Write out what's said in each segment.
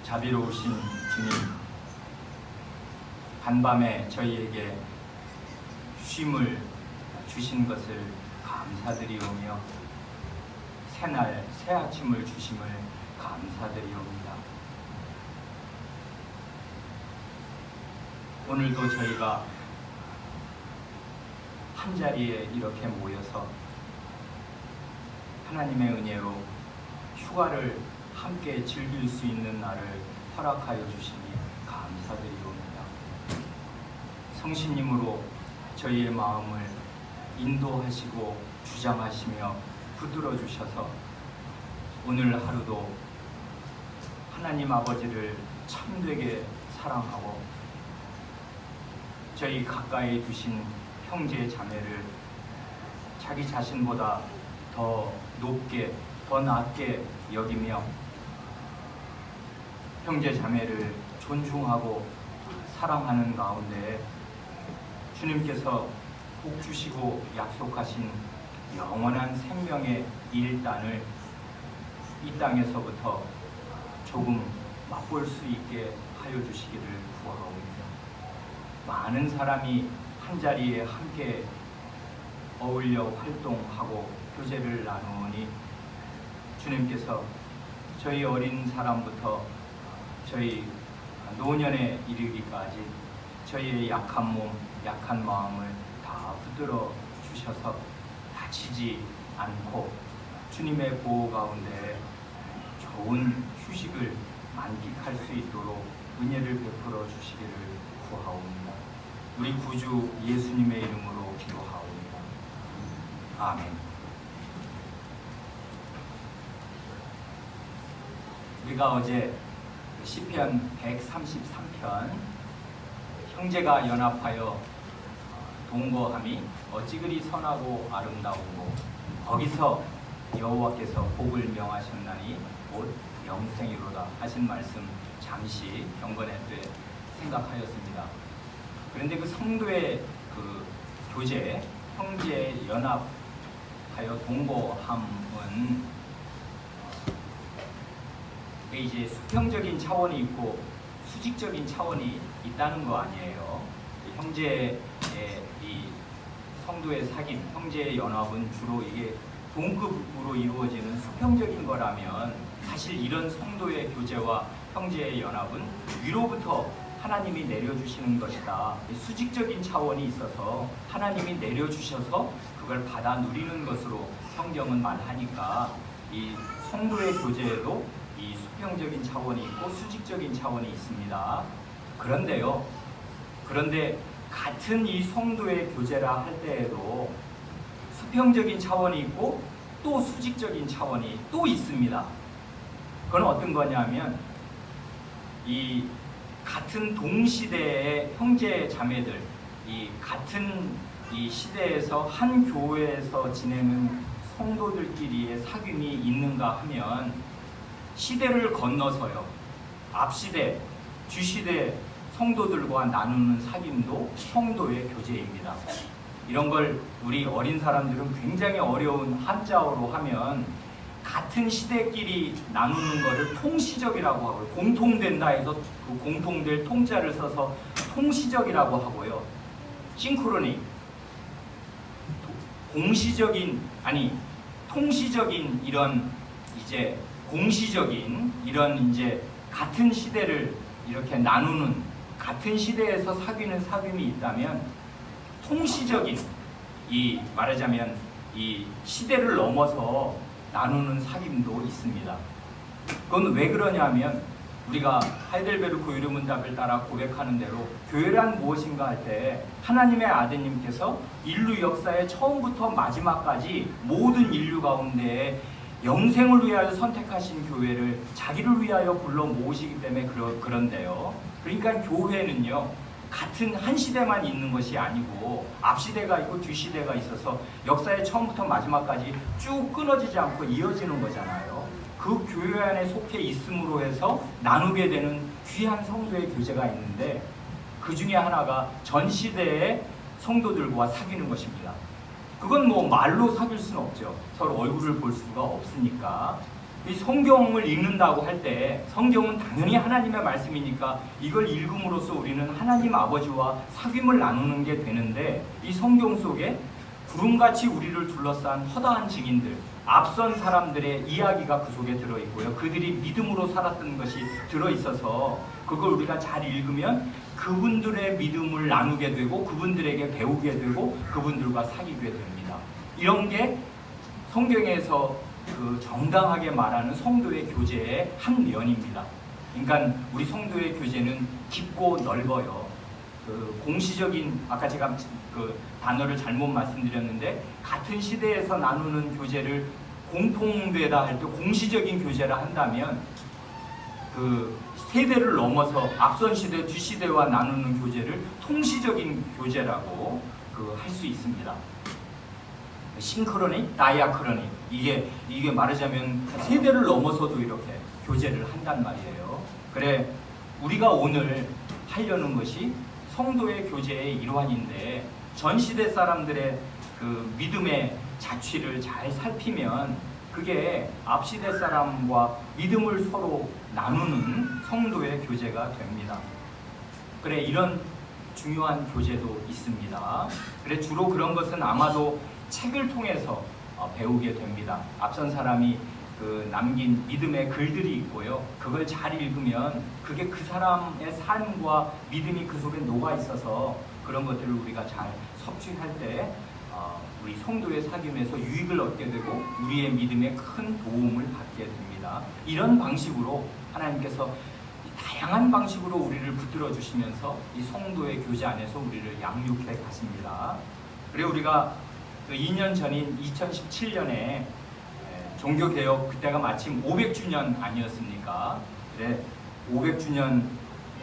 자비로우신 주님, 간밤에 저희에게 쉼을 주신 것을 감사드리오며 새날 새 아침을 주심을 감사드리옵니다. 오늘도 저희가 한자리에 이렇게 모여서 하나님의 은혜로 휴가를 함께 즐길 수 있는 날을 허락하여 주시니 감사드리옵니다. 성신님으로 저희의 마음을 인도하시고 주장하시며 붙들어 주셔서 오늘 하루도 하나님 아버지를 참되게 사랑하고 저희 가까이 두신 형제 자매를 자기 자신보다 더 높게 더 낮게 여기며 형제 자매를 존중하고 사랑하는 가운데 주님께서 복 주시고 약속하신 영원한 생명의 일단을 이 땅에서부터 조금 맛볼 수 있게 하여 주시기를 구하옵니다. 많은 사람이 한자리에 함께 어울려 활동하고 교제를 나누니 주님께서 저희 어린 사람부터 저희 노년에 이르기까지 저희의 약한 몸, 약한 마음을 다 붙들어 주셔서 다치지 않고 주님의 보호 가운데 좋은 휴식을 만끽할 수 있도록 은혜를 베풀어 주시기를 구하옵니다. 우리 구주 예수님의 이름으로 기도하옵니다. 아멘. 우리가 어제 시편 133편 형제가 연합하여 동거함이 어찌 그리 선하고 아름다우고 거기서 여호와께서 복을 명하셨나니 곧 영생이로다 하신 말씀 잠시 경건회 때 생각하였습니다. 그런데 그 성도의 그 교제, 형제 연합하여 동거함은 이제 수평적인 차원이 있고 수직적인 차원이 있다는 거 아니에요. 형제의 이 성도의 사귐, 형제의 연합은 주로 이게 동급으로 이루어지는 수평적인 거라면 사실 이런 성도의 교제와 형제의 연합은 위로부터 하나님이 내려주시는 것이다. 수직적인 차원이 있어서 하나님이 내려주셔서 그걸 받아 누리는 것으로 성경은 말하니까 이 성도의 교제에도 이 수평적인 차원이 있고 수직적인 차원이 있습니다. 그런데 같은 이 성도의 교제라 할 때에도 수평적인 차원이 있고 또 수직적인 차원이 또 있습니다. 그건 어떤 거냐면 이 같은 동시대의 형제 자매들, 이 같은 이 시대에서 한 교회에서 지내는 성도들끼리의 사귐이 있는가 하면 시대를 건너서요, 앞시대, 뒤시대 성도들과 나누는 사귐도 성도의 교제입니다. 이런 걸 우리 어린 사람들은 굉장히 어려운 한자어로 하면 같은 시대끼리 나누는 것을 통시적이라고 하고요. 공통된다 해서 그 공통될 통자를 써서 통시적이라고 하고요. 싱크로니, 통시적인 이런 이제 공시적인 이런 이제 같은 시대를 이렇게 나누는, 같은 시대에서 사귀는 사귐이 있다면 통시적인, 이 말하자면 이 시대를 넘어서 나누는 사귐도 있습니다. 그건 왜 그러냐면 우리가 하이델베르크 유료문답을 따라 고백하는 대로 교회란 무엇인가 할 때 하나님의 아드님께서 인류 역사의 처음부터 마지막까지 모든 인류 가운데 영생을 위하여 선택하신 교회를 자기를 위하여 불러 모으시기 때문에 그런데요. 그러니까 교회는요, 같은 한 시대만 있는 것이 아니고 앞시대가 있고 뒤시대가 있어서 역사의 처음부터 마지막까지 쭉 끊어지지 않고 이어지는 거잖아요. 그 교회 안에 속해 있음으로 해서 나누게 되는 귀한 성도의 교제가 있는데 그 중에 하나가 전 시대의 성도들과 사귀는 것입니다. 그건 뭐 말로 사귈 수는 없죠. 서로 얼굴을 볼 수가 없으니까. 이 성경을 읽는다고 할 때 성경은 당연히 하나님의 말씀이니까 이걸 읽음으로써 우리는 하나님 아버지와 사귐을 나누는 게 되는데, 이 성경 속에 구름같이 우리를 둘러싼 허다한 증인들, 앞선 사람들의 이야기가 그 속에 들어있고요. 그들이 믿음으로 살았던 것이 들어있어서 그걸 우리가 잘 읽으면 그분들의 믿음을 나누게 되고 그분들에게 배우게 되고 그분들과 사귀게 됩니다. 이런 게 성경에서 그 정당하게 말하는 성도의 교제의 한 면입니다. 그러니까 우리 성도의 교제는 깊고 넓어요. 그 공시적인, 아까 제가 그 단어를 잘못 말씀드렸는데, 같은 시대에서 나누는 교제를 공통되다 할 때 공시적인 교제라 한다면, 그 세대를 넘어서 앞선 시대, 뒷시대와 나누는 교제를 통시적인 교제라고 할 수 있습니다. 싱크로닉, 다이아크로닉, 이게 말하자면 세대를 넘어서도 이렇게 교제를 한단 말이에요. 그래, 우리가 오늘 하려는 것이 성도의 교제의 일환인데, 전 시대 사람들의 그 믿음의 자취를 잘 살피면 그게 앞 시대 사람과 믿음을 서로 나누는 성도의 교제가 됩니다. 그래, 이런 중요한 교제도 있습니다. 그래, 주로 그런 것은 아마도 책을 통해서 배우게 됩니다. 앞선 사람이 그 남긴 믿음의 글들이 있고요. 그걸 잘 읽으면 그게 그 사람의 삶과 믿음이 그 속에 녹아 있어서 그런 것들을 우리가 잘 섭취할 때 우리 성도의 사귐에서 유익을 얻게 되고 우리의 믿음에 큰 도움을 받게 됩니다. 이런 방식으로 하나님께서 다양한 방식으로 우리를 붙들어 주시면서 이 성도의 교제 안에서 우리를 양육해 가십니다. 그리고 우리가 그 2년 전인 2017년에 종교개혁, 그때가 마침 500주년 아니었습니까? 그래, 500주년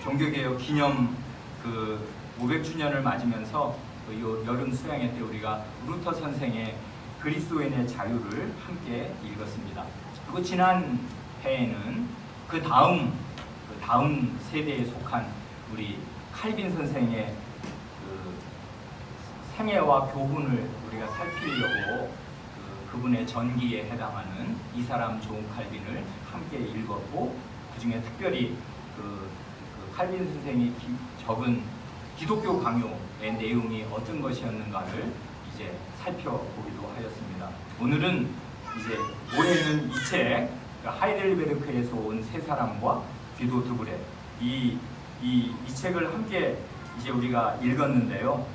종교개혁 기념 그 500주년을 맞으면서 그 여름 수양회 때 우리가 루터 선생의 그리스도인의 자유를 함께 읽었습니다. 그리고 지난 해에는 그 다음 세대에 속한 우리 칼빈 선생의 그 생애와 교훈을 우리가 살피려고 그분의 전기에 해당하는 이 사람 좋은 칼빈을 함께 읽었고, 그 중에 특별히 그 칼빈 선생이 적은 기독교 강요의 내용이 어떤 것이었는가를 이제 살펴보기도 하였습니다. 오늘은 이제 올해는 이 책, 하이델베르크에서 온 세 사람과 기도 드브레, 이 책을 함께 이제 우리가 읽었는데요.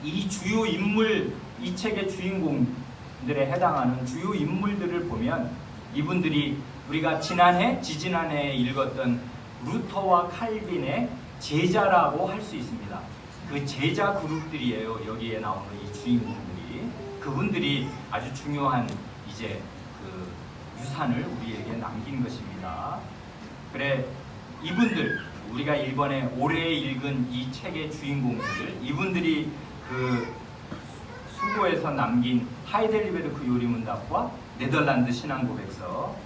이 주요 인물, 이 책의 주인공들에 해당하는 주요 인물들을 보면 이분들이 우리가 지지난해에 읽었던 루터와 칼빈의 제자라고 할 수 있습니다. 그 제자 그룹들이에요. 여기에 나오는 이 주인공들이. 그분들이 아주 중요한 이제 그 유산을 우리에게 남긴 것입니다. 그래, 이분들, 우리가 이번에 올해 읽은 이 책의 주인공들, 이분들이 그 수고에서 남긴 하이델베르크 요리문답과 네덜란드 신앙고백서,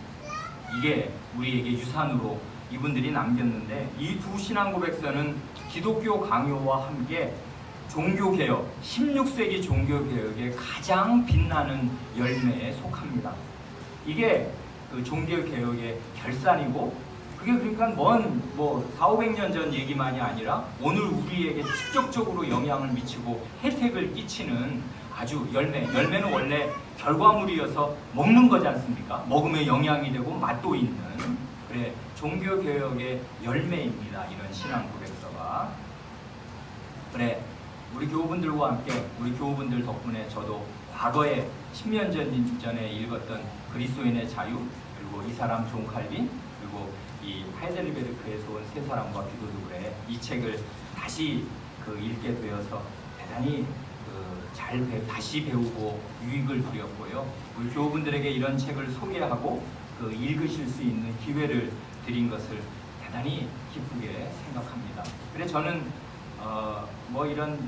이게 우리에게 유산으로 이분들이 남겼는데, 이 두 신앙고백서는 기독교 강요와 함께 종교개혁, 16세기 종교개혁의 가장 빛나는 열매에 속합니다. 이게 그 종교개혁의 결산이고, 그게 그러니까 뭐 400~500년 전 얘기만이 아니라 오늘 우리에게 직접적으로 영향을 미치고 혜택을 끼치는 아주 열매는 원래 결과물이어서 먹는 거지 않습니까? 먹으면 영향이 되고 맛도 있는, 그래, 종교개혁의 열매입니다. 이런 신앙고백서가. 그래, 우리 교우분들과 함께, 우리 교우분들 덕분에 저도 과거에 10년 전에 읽었던 그리스도인의 자유, 그리고 이 사람 존 칼빈, 그리고 이 하이델베르크에서 온 세 사람과 기도 드브레, 이 책을 다시 읽게 되어서 대단히 다시 배우고 유익을 누렸고요. 우리 교우분들에게 이런 책을 소개하고 읽으실 수 있는 기회를 드린 것을 대단히 기쁘게 생각합니다. 그래, 저는 뭐 이런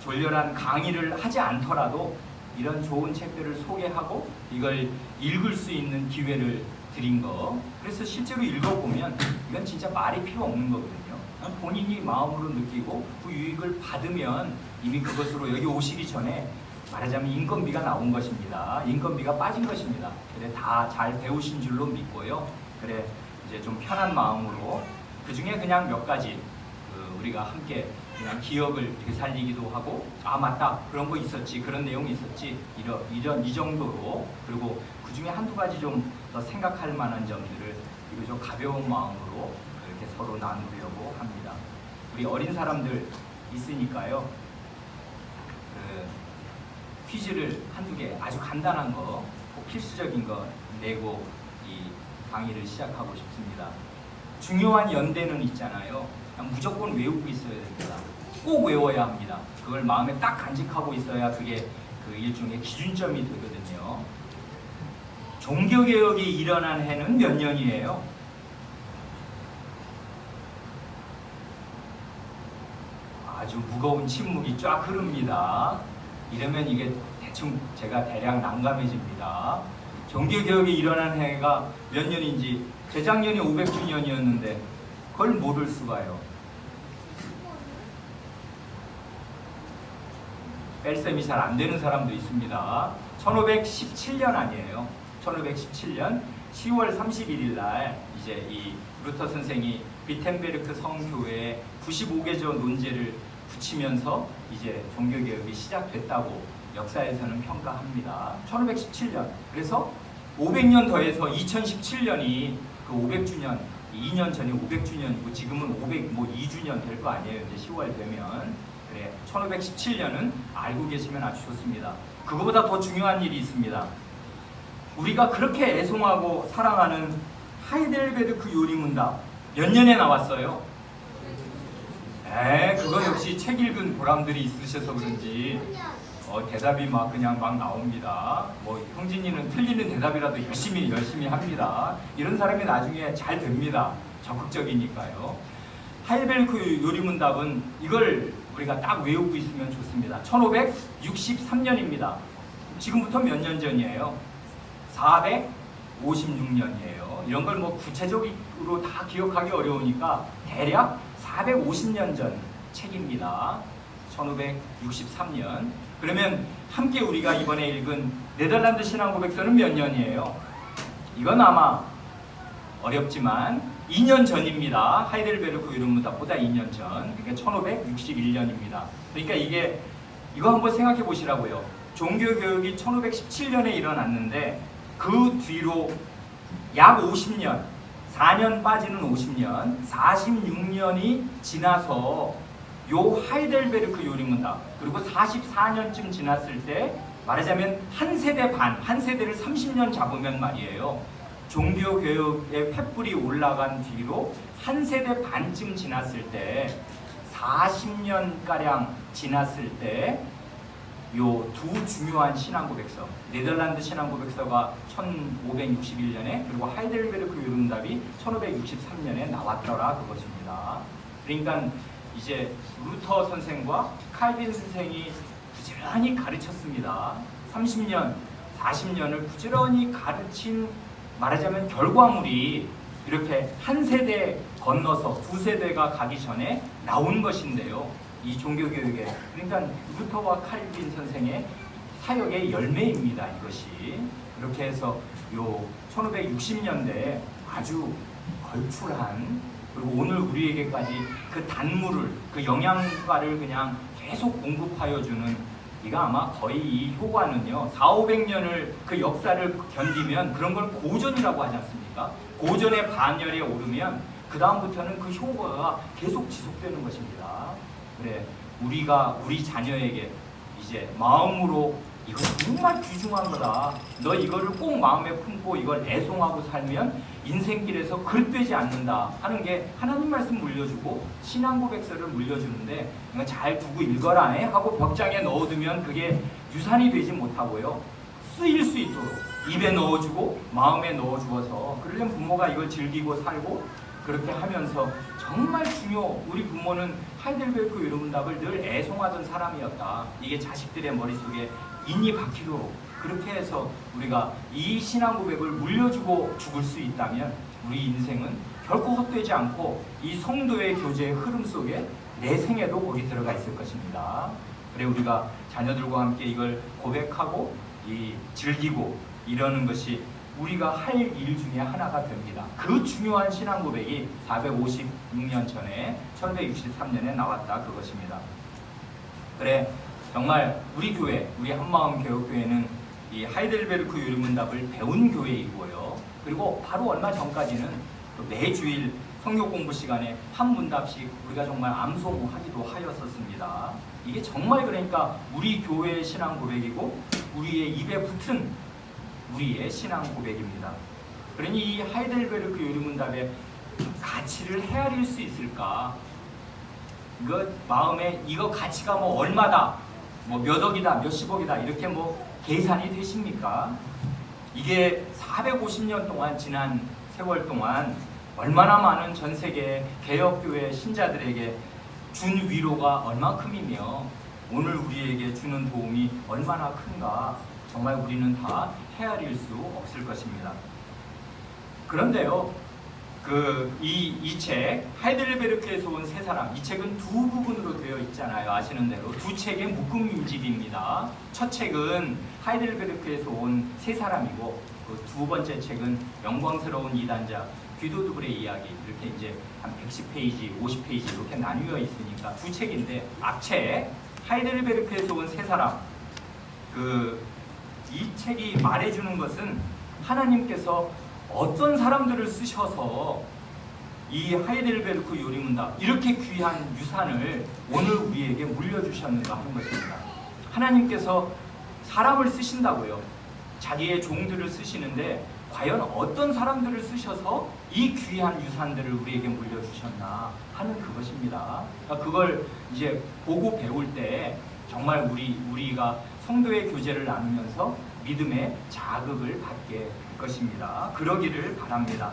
졸렬한 강의를 하지 않더라도 이런 좋은 책들을 소개하고 이걸 읽을 수 있는 기회를 드린 거, 그래서 실제로 읽어보면 이건 진짜 말이 필요 없는 거거든요. 본인이 마음으로 느끼고 그 유익을 받으면 이미 그것으로 여기 오시기 전에 말하자면 인건비가 나온 것입니다. 인건비가 빠진 것입니다. 그래 다 잘 배우신 줄로 믿고요. 그래 이제 좀 편한 마음으로 그 중에 그냥 몇 가지 우리가 함께 그냥 기억을 되살리기도 하고 아 맞다 그런 거 있었지 그런 내용이 있었지 이런 이 정도로 그리고 그 중에 한두 가지 좀 더 생각할 만한 점들을 그리고 좀 가벼운 마음으로 이렇게 서로 나누려고 합니다. 우리 어린 사람들 있으니까요. 퀴즈를 한두 개 아주 간단한 거 꼭 필수적인 거 내고 이 강의를 시작하고 싶습니다. 중요한 연대는 있잖아요. 그냥 무조건 외우고 있어야 됩니다. 꼭 외워야 합니다. 그걸 마음에 딱 간직하고 있어야 그게 그 일종의 기준점이 되거든요. 종교개혁이 일어난 해는 몇 년이에요? 아주 무거운 침묵이 쫙 흐릅니다. 이러면 이게 대충 제가 대략 난감해집니다. 종교개혁이 일어난 해가 몇 년인지 재작년이 500주년이었는데 그걸 모를 수가요. 뺄셈이 잘 안 되는 사람도 있습니다. 1517년 아니에요. 1517년 10월 31일 날 이제 이 루터 선생이 비텐베르크 성교회에 95개조 논제를 붙이면서 이제 종교개혁이 시작됐다고 역사에서는 평가합니다. 1517년. 그래서 500년 더해서 2017년이 그 500주년, 2년 전이 500주년이고 지금은 2주년 될 거 아니에요. 이제 10월 되면. 그래, 1517년은 알고 계시면 아주 좋습니다. 그거보다 더 중요한 일이 있습니다. 우리가 그렇게 애송하고 사랑하는 하이델베르크 요리문답 몇 년에 나왔어요? 그거 역시 책 읽은 보람들이 있으셔서 그런지 대답이 막 그냥 막 나옵니다. 뭐 형진이는 틀리는 대답이라도 열심히 합니다. 이런 사람이 나중에 잘 됩니다. 적극적이니까요. 하이델베르크 요리문답은 이걸 우리가 딱 외우고 있으면 좋습니다. 1563년입니다. 지금부터 몇 년 전이에요? 456년이에요. 이런 걸 뭐 구체적으로 다 기억하기 어려우니까 대략 450년 전 책입니다. 1563년. 그러면 함께 우리가 이번에 읽은 네덜란드 신앙고백서는 몇 년이에요? 이건 아마 어렵지만 2년 전입니다. 하이델베르크 요리문답보다 2년 전. 그러니까 1561년입니다. 그러니까 이거 한번 생각해 보시라고요. 종교개혁이 1517년에 일어났는데 그 뒤로 약 50년, 4년 빠지는 50년, 46년이 지나서 요 하이델베르크 요리문답 그리고 44년쯤 지났을 때 말하자면 한 세대 반, 한 세대를 30년 잡으면 말이에요. 종교개혁의 횃불이 올라간 뒤로 한 세대 반쯤 지났을 때 40년가량 지났을 때 요 두 중요한 신앙고백서 네덜란드 신앙고백서가 1561년에 그리고 하이델베르크 요리문답이 1563년에 나왔더라 그것입니다. 그러니까 이제 루터 선생과 칼빈 선생이 부지런히 가르쳤습니다. 30년, 40년을 부지런히 가르친 말하자면 결과물이 이렇게 한 세대 건너서 두 세대가 가기 전에 나온 것인데요. 이 종교개혁에 그러니까 루터와 칼빈 선생의 사역의 열매입니다. 이것이 그렇게 해서 요 1560년대에 아주 걸출한 그리고 오늘 우리에게까지 그 단물을 그 영양가를 그냥 계속 공급하여 주는 이거 아마 거의 이 효과는요 400~500년을 그 역사를 견디면 그런 걸 고전이라고 하지 않습니까? 고전의 반열에 오르면 그 다음부터는 그 효과가 계속 지속되는 것입니다. 그래 우리가 우리 자녀에게 이제 마음으로 이거 정말 귀중한 거다. 너 이거를 꼭 마음에 품고 이걸 애송하고 살면 인생길에서 그릇되지 않는다 하는 게 하나님 말씀 물려주고 신앙고백서를 물려주는데 잘 두고 읽어라 하고 벽장에 넣어두면 그게 유산이 되지 못하고요. 쓰일 수 있도록 입에 넣어주고 마음에 넣어주어서 그러려면 부모가 이걸 즐기고 살고 그렇게 하면서 정말 우리 부모는 하이델베르크 요리문답을 늘 애송하던 사람이었다. 이게 자식들의 머릿속에 인이 박히도록 그렇게 해서 우리가 이 신앙고백을 물려주고 죽을 수 있다면 우리 인생은 결코 헛되지 않고 이 성도의 교제의 흐름 속에 내 생애도 거기 들어가 있을 것입니다. 그래 우리가 자녀들과 함께 이걸 고백하고 즐기고 이러는 것이 우리가 할 일 중에 하나가 됩니다. 그 중요한 신앙 고백이 456년 전에 1163년에 나왔다 그것입니다. 그래 정말 우리 교회, 우리 한마음 교회는 이 하이델베르크 유리문답을 배운 교회이고요. 그리고 바로 얼마 전까지는 매주일 성경 공부 시간에 한 문답씩 우리가 정말 암송하기도 하였었습니다. 이게 정말 그러니까 우리 교회의 신앙 고백이고 우리의 입에 붙은 우리의 신앙 고백입니다. 그러니 이 하이델베르크 유리문답의 가치를 헤아릴 수 있을까? 이거 마음에 이거 가치가 뭐 얼마다, 뭐 몇 억이다, 몇십억이다 이렇게 뭐 계산이 되십니까? 이게 450년 동안 지난 세월 동안 얼마나 많은 전 세계 개혁교회 신자들에게 준 위로가 얼마큼이며 오늘 우리에게 주는 도움이 얼마나 큰가 정말 우리는 다 헤아릴 수 없을 것입니다. 그런데요, 이 책 하이델베르크에서 온 세 사람, 이 책은 두 부분으로 되어 있잖아요. 아시는 대로 두 책의 묶음집입니다. 첫 책은 하이델베르크에서 온 세 사람이고 그 두 번째 책은 영광스러운 이단자 귀도두불의 이야기, 이렇게 이제 한 110페이지, 50페이지 이렇게 나뉘어 있으니까 두 책인데 앞책 하이델베르크에서 온 세 사람, 이 책이 말해주는 것은 하나님께서 어떤 사람들을 쓰셔서 이 하이델베르크 요리문답 이렇게 귀한 유산을 오늘 우리에게 물려주셨는가 하는 것입니다. 하나님께서 사람을 쓰신다고요. 자기의 종들을 쓰시는데 과연 어떤 사람들을 쓰셔서 이 귀한 유산들을 우리에게 물려주셨나 하는 그것입니다. 그걸 이제 보고 배울 때 정말 우리가 성도의 교제를 나누면서 믿음의 자극을 받게 될 것입니다. 그러기를 바랍니다.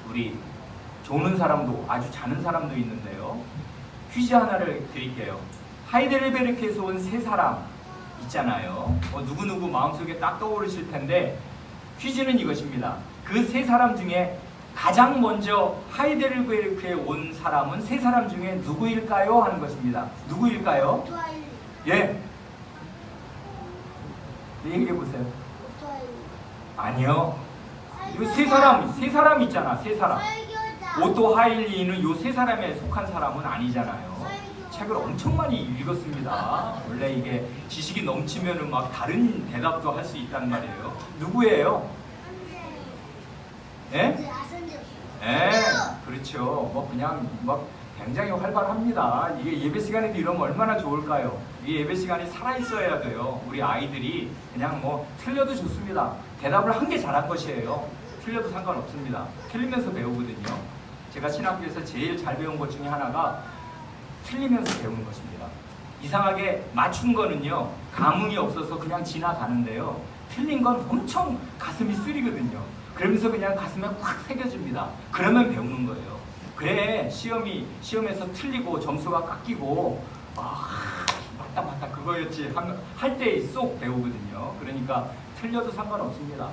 우리 조는 사람도 아주 자는 사람도 있는데요. 퀴즈 하나를 드릴게요. 하이델베르크에서 온 세 사람 있잖아요. 누구누구 마음속에 딱 떠오르실 텐데 퀴즈는 이것입니다. 그 세 사람 중에 가장 먼저 하이델베르크에 온 사람은 세 사람 중에 누구일까요? 하는 것입니다. 누구일까요? 예. 네, 얘기해 보세요. 아니요. 이 세 사람 있잖아. 세 사람. 오토 하일리는 이 세 사람에 속한 사람은 아니잖아요. 책을 엄청 많이 읽었습니다. 원래 이게 지식이 넘치면은 막 다른 대답도 할 수 있단 말이에요. 누구예요? 예? 예, 그렇죠. 뭐 그냥 막 굉장히 활발합니다. 이게 예배 시간에도 이러면 얼마나 좋을까요? 이 예배 시간이 살아있어야 돼요. 우리 아이들이 그냥 뭐 틀려도 좋습니다. 대답을 한 게 잘한 것이에요. 틀려도 상관없습니다. 틀리면서 배우거든요. 제가 신학교에서 제일 잘 배운 것 중에 하나가 틀리면서 배우는 것입니다. 이상하게 맞춘 거는요, 감흥이 없어서 그냥 지나가는데요. 틀린 건 엄청 가슴이 쓰리거든요. 그러면서 그냥 가슴에 확 새겨집니다. 그러면 배우는 거예요. 그래, 시험에서 틀리고 점수가 깎이고 맞다 그거였지 할 때 쏙 배우거든요. 그러니까 틀려도 상관없습니다.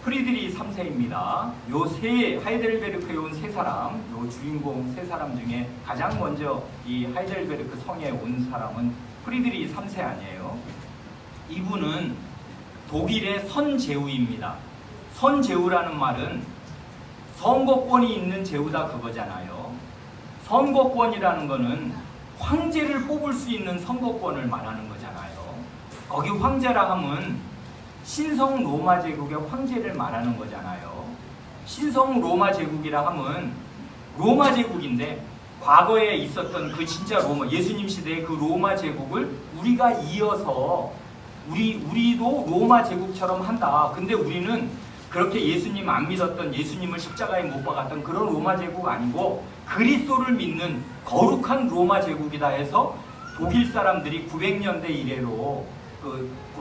프리드리 3세입니다. 요 세 하이델베르크에 온 세 사람, 요 주인공 세 사람 중에 가장 먼저 이 하이델베르크 성에 온 사람은 프리드리 3세 아니에요. 이분은 독일의 선제후입니다. 선제후라는 말은 선거권이 있는 제후다 그거잖아요. 선거권이라는 거는 황제를 뽑을 수 있는 선거권을 말하는 거잖아요. 거기 황제라 하면 신성 로마 제국의 황제를 말하는 거잖아요. 신성 로마 제국이라 하면 로마 제국인데 과거에 있었던 그 진짜 로마, 예수님 시대의 그 로마 제국을 우리가 이어서 우리도 로마 제국처럼 한다. 근데 우리는 그렇게 예수님 안 믿었던, 예수님을 십자가에 못 박았던 그런 로마 제국 아니고 그리스도를 믿는 거룩한 로마 제국이다 해서 독일 사람들이 900년대 이래로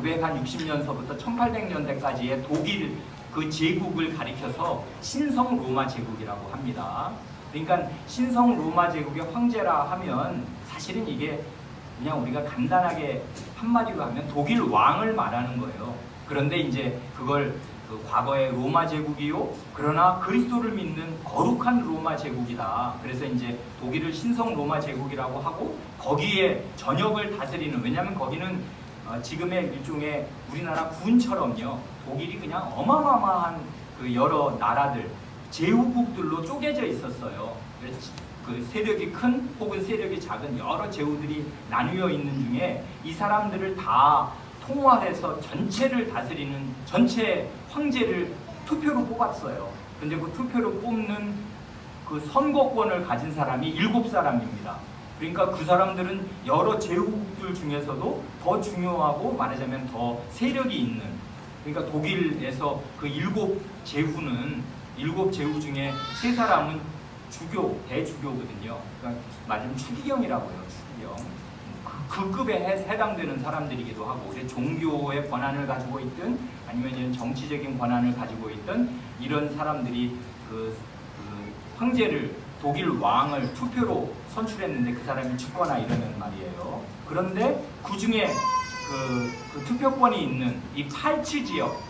960년서부터 1800년대까지의 독일 그 제국을 가리켜서 신성 로마 제국이라고 합니다. 그러니까 신성 로마 제국의 황제라 하면 사실은 이게 그냥 우리가 간단하게 한마디로 하면 독일 왕을 말하는 거예요. 그런데 이제 그걸 그 과거의 로마 제국이요. 그러나 그리스도를 믿는 거룩한 로마 제국이다. 그래서 이제 독일을 신성 로마 제국이라고 하고 거기에 전역을 다스리는, 왜냐하면 거기는 지금의 일종의 우리나라 군처럼요. 독일이 그냥 어마어마한 그 여러 나라들, 제후국들로 쪼개져 있었어요. 그 세력이 큰 혹은 세력이 작은 여러 제후들이 나뉘어 있는 중에 이 사람들을 다 통화해서 전체를 다스리는 전체 황제를 투표로 뽑았어요. 근데 그 투표로 뽑는 그 선거권을 가진 사람이 7사람입니다. 그러니까 그 사람들은 여러 제후국들 중에서도 더 중요하고 말하자면 더 세력이 있는, 그러니까 독일에서 그 7제후는 7제후 중에 3사람은 주교, 대주교거든요. 그러니까 말하자면 추기경이라고 해요. 추기경. 그 급에 해당되는 사람들이기도 하고, 우리 종교의 권한을 가지고 있든 아니면 정치적인 권한을 가지고 있든 이런 사람들이 그 황제를, 독일 왕을 투표로 선출했는데 그 사람이 죽거나 이러는 말이에요. 그런데 그 중에 그 투표권이 있는 이 팔치 지역,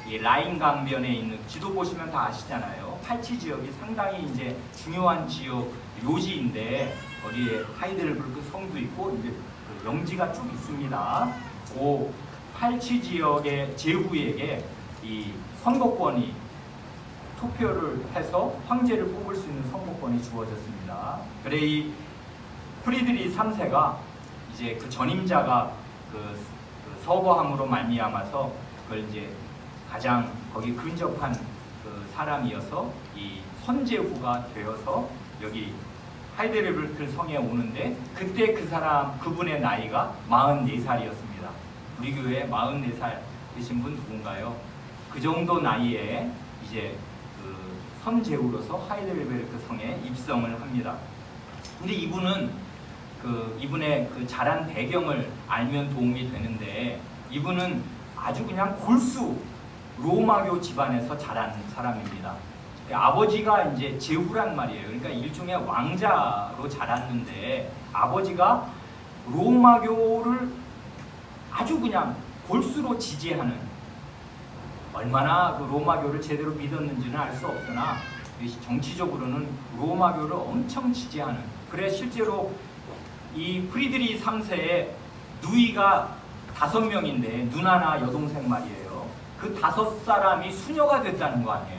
이 라인 강변에 있는, 지도 보시면 다 아시잖아요. 팔치 지역이 상당히 이제 중요한 지역, 요지인데 거기에 하이델베르크 성도 있고 이제 그 영지가 쭉 있습니다. 그 팔치 지역의 제후에게 이 선거권이, 투표를 해서 황제를 뽑을 수 있는 선거권이 주어졌습니다. 그래 이 프리드리 3세가 이제 그 전임자가 그 서거함으로 말미암아서 그걸 이제 가장 거기 근접한 그 사람이어서 이 선제후가 되어서 여기 하이델베르크 성에 오는데, 그때 그 사람, 그분의 나이가 44살이었습니다. 우리 교회에 44살 되신 분 누군가요? 그 정도 나이에 이제 그 선제후로서 하이델베르크 성에 입성을 합니다. 근데 이분은 이분의 그 자란 배경을 알면 도움이 되는데, 이분은 아주 그냥 골수 로마교 집안에서 자란 사람입니다. 아버지가 이제 제후란 말이에요. 그러니까 일종의 왕자로 자랐는데 아버지가 로마교를 아주 그냥 골수로 지지하는, 얼마나 그 로마교를 제대로 믿었는지는 알 수 없으나 정치적으로는 로마교를 엄청 지지하는, 그래 실제로 이 프리드리 3세의 누이가 5명인데 누나나 여동생 말이에요. 그 5사람이 수녀가 됐다는 거 아니에요.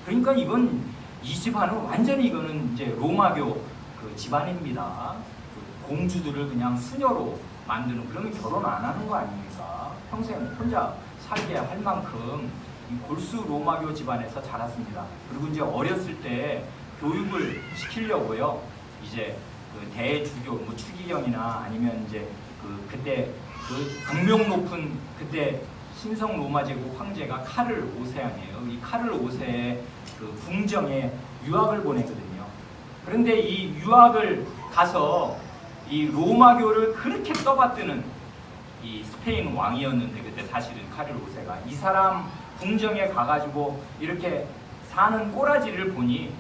그러니까 이건 이 집안은 완전히 이거는 이제 로마교 그 집안입니다. 그 공주들을 그냥 수녀로 만드는, 그러면 결혼 안 하는 거 아닙니까? 평생 혼자 살게 할 만큼 이 골수 로마교 집안에서 자랐습니다. 그리고 이제 어렸을 때 교육을 시키려고요. 이제 그 대주교, 뭐 추기경이나 아니면 이제 그때 그 악명 높은 그때 신성 로마 제국 황제가 카를 5세아니에요. 이 카를 5세의 그 궁정에 유학을 보내거든요. 그런데 이 유학을 가서 이 로마교를 그렇게 떠받드는 이 스페인 왕이었는데, 그때 사실은 카를 5세가 이 사람 궁정에 가가지고 이렇게 사는 꼬라지를 보니,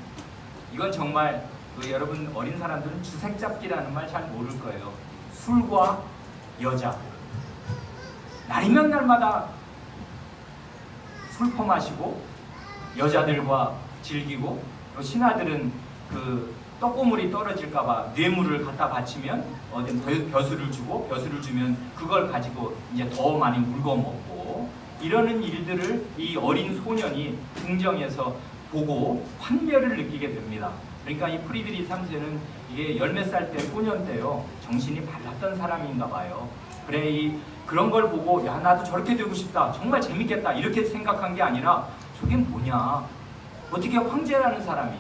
이건 정말 여러분 어린 사람들은 주색잡기라는 말 잘 모를 거예요. 술과 여자, 날이면 날마다 술 퍼마시고 여자들과 즐기고, 신하들은 그 떡고물이 떨어질까봐 뇌물을 갖다 바치면 어떤 벼슬을 주고, 벼슬을 주면 그걸 가지고 이제 더 많이 물고 먹고, 이러는 일들을 이 어린 소년이 궁정에서 보고 환멸을 느끼게 됩니다. 그러니까 이 프리드리 3세는 이게 10몇 살 때, 소년 때요, 정신이 발랐던 사람인가 봐요. 그래 그런 걸 보고 야 나도 저렇게 되고 싶다, 정말 재밌겠다 이렇게 생각한 게 아니라, 저게 뭐냐, 어떻게 황제라는 사람이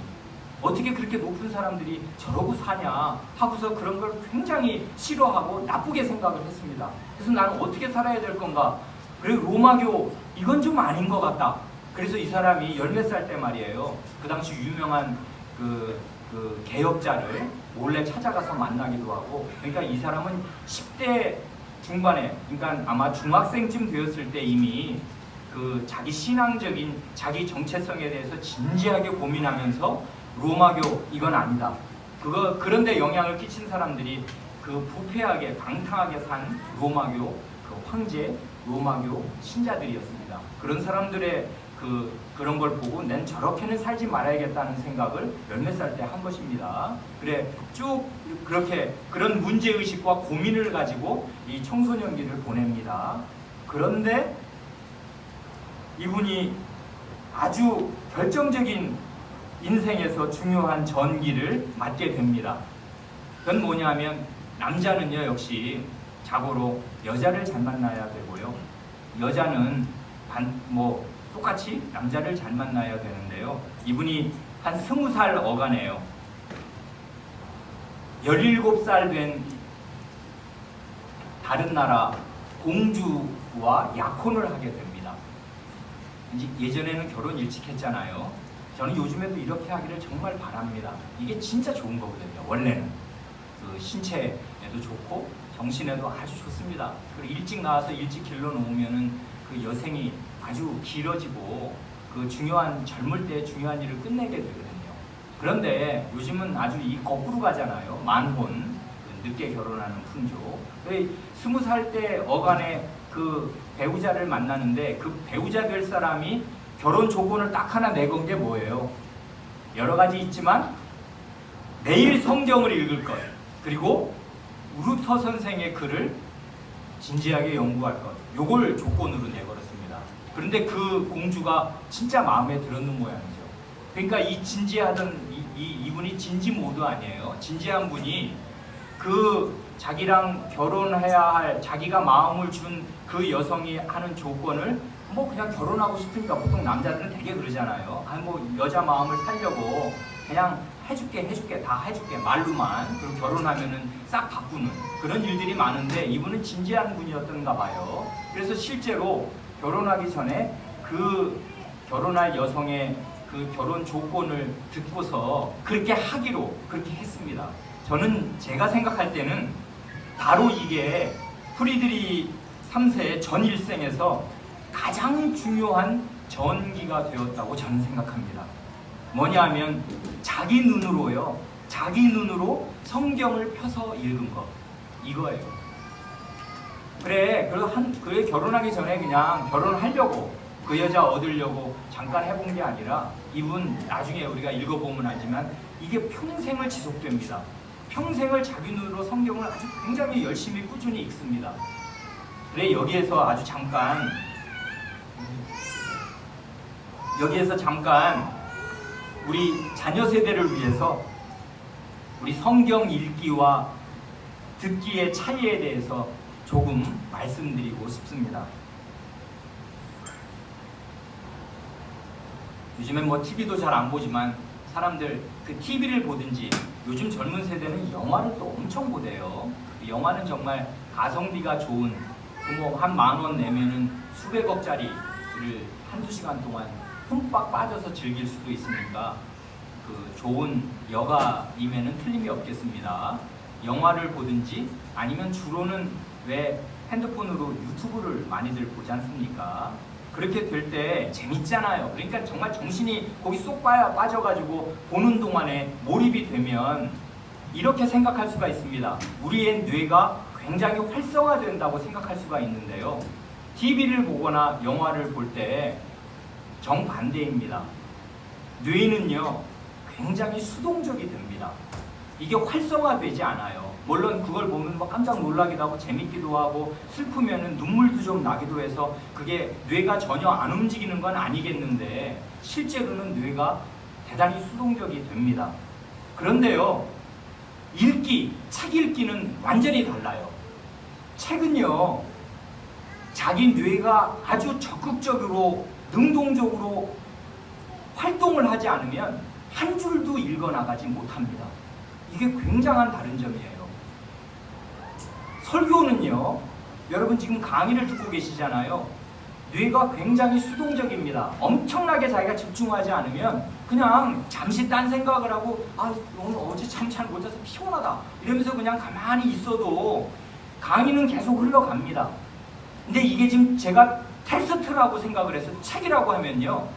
어떻게 그렇게 높은 사람들이 저러고 사냐 하고서 그런 걸 굉장히 싫어하고 나쁘게 생각을 했습니다. 그래서 나는 어떻게 살아야 될 건가, 그리고 로마교 이건 좀 아닌 것 같다. 그래서 이 사람이 10몇 살 때 말이에요, 그 당시 유명한 그 개혁자를 몰래 찾아가서 만나기도 하고, 그러니까 이 사람은 10대 중반에, 그러니까 아마 중학생쯤 되었을 때 이미 그 자기 신앙적인 자기 정체성에 대해서 진지하게 고민하면서 로마교 이건 아니다. 그런데 영향을 끼친 사람들이 그 부패하게 방탕하게 산 로마교 그 황제 로마교 신자들이었습니다. 그런 사람들의 그런 걸 보고 난 저렇게는 살지 말아야겠다는 생각을 몇몇 살 때 한 것입니다. 그래 쭉 그렇게 그런 문제의식과 고민을 가지고 이 청소년기를 보냅니다. 그런데 이분이 아주 결정적인 인생에서 중요한 전기를 맞게 됩니다. 그건 뭐냐면 남자는요 역시 자고로 여자를 잘 만나야 되고요. 여자는 똑같이 남자를 잘 만나야 되는데요. 이분이 한 20살 어가네요. 17살 된 다른 나라 공주와 약혼을 하게 됩니다. 이제 예전에는 결혼 일찍 했잖아요. 저는 요즘에도 이렇게 하기를 정말 바랍니다. 이게 진짜 좋은 거거든요. 원래는 그 신체에도 좋고 정신에도 아주 좋습니다. 그리고 일찍 나와서 일찍 길러 놓으면은 그 여생이 아주 길어지고 그 중요한 젊을 때 중요한 일을 끝내게 되거든요. 그런데 요즘은 아주 이 거꾸로 가잖아요. 만혼, 늦게 결혼하는 풍조. 20살 때 어간에 그 배우자를 만나는데 그 배우자 될 사람이 결혼 조건을 딱 하나 내건 게 뭐예요? 여러 가지 있지만 매일 성경을 읽을 것, 그리고 루터 선생의 글을 진지하게 연구할 것, 요걸 조건으로 내걸었습니다. 그런데 그 공주가 진짜 마음에 들었는 모양이죠. 그러니까 이 진지하던 이분이 진지 모드 아니에요. 진지한 분이 그 자기랑 결혼해야 할 자기가 마음을 준 그 여성이 하는 조건을 그냥 결혼하고 싶으니까 보통 남자들은 되게 그러잖아요. 여자 마음을 살려고 그냥 해줄게 다 해줄게 말로만, 그리고 결혼하면은 싹 바꾸는 그런 일들이 많은데 이분은 진지한 분이었던가 봐요. 그래서 실제로 결혼하기 전에 그 결혼할 여성의 그 결혼 조건을 듣고서 그렇게 하기로 그렇게 했습니다. 제가 생각할 때는 바로 이게 프리드리 3세의 전 일생에서 가장 중요한 전기가 되었다고 저는 생각합니다. 뭐냐 하면 자기 눈으로 성경을 펴서 읽은 것, 이거예요. 그래 결혼하기 전에 그냥 결혼하려고 그 여자 얻으려고 잠깐 해본 게 아니라 이분 나중에 우리가 읽어보면 알지만 이게 평생을 지속됩니다. 평생을 자기 눈으로 성경을 아주 굉장히 열심히 꾸준히 읽습니다. 그래 여기에서 잠깐 우리 자녀 세대를 위해서 우리 성경 읽기와 듣기의 차이에 대해서 조금 말씀드리고 싶습니다. 요즘엔 TV도 잘 안 보지만 사람들 그 TV를 보든지 요즘 젊은 세대는 영화를 또 엄청 보대요. 영화는 정말 가성비가 좋은 한 10,000원 내면은 수백억짜리를 한두 시간 동안 흠뻑 빠져서 즐길 수도 있으니까 그 좋은 여가임에는 틀림이 없겠습니다. 영화를 보든지 아니면 주로는 왜 핸드폰으로 유튜브를 많이들 보지 않습니까? 그렇게 될 때 재밌잖아요. 그러니까 정말 정신이 거기 쏙 빠져가지고 보는 동안에 몰입이 되면 이렇게 생각할 수가 있습니다. 우리의 뇌가 굉장히 활성화된다고 생각할 수가 있는데요. TV를 보거나 영화를 볼 때 정반대입니다. 뇌는요 굉장히 수동적이 됩니다. 이게 활성화되지 않아요. 물론 그걸 보면 깜짝 놀라기도 하고 재밌기도 하고 슬프면은 눈물도 좀 나기도 해서 그게 뇌가 전혀 안 움직이는 건 아니겠는데 실제로는 뇌가 대단히 수동적이 됩니다. 그런데요 책 읽기는 완전히 달라요. 책은요 자기 뇌가 아주 적극적으로 능동적으로 활동을 하지 않으면 한 줄도 읽어나가지 못합니다. 이게 굉장한 다른 점이에요. 설교는요 여러분 지금 강의를 듣고 계시잖아요. 뇌가 굉장히 수동적입니다. 엄청나게 자기가 집중하지 않으면 그냥 잠시 딴 생각을 하고 오늘 어제 참 잘 못 자서 피곤하다 이러면서 그냥 가만히 있어도 강의는 계속 흘러갑니다. 근데 이게 지금 제가 테스트라고 생각을 해서 책이라고 하면요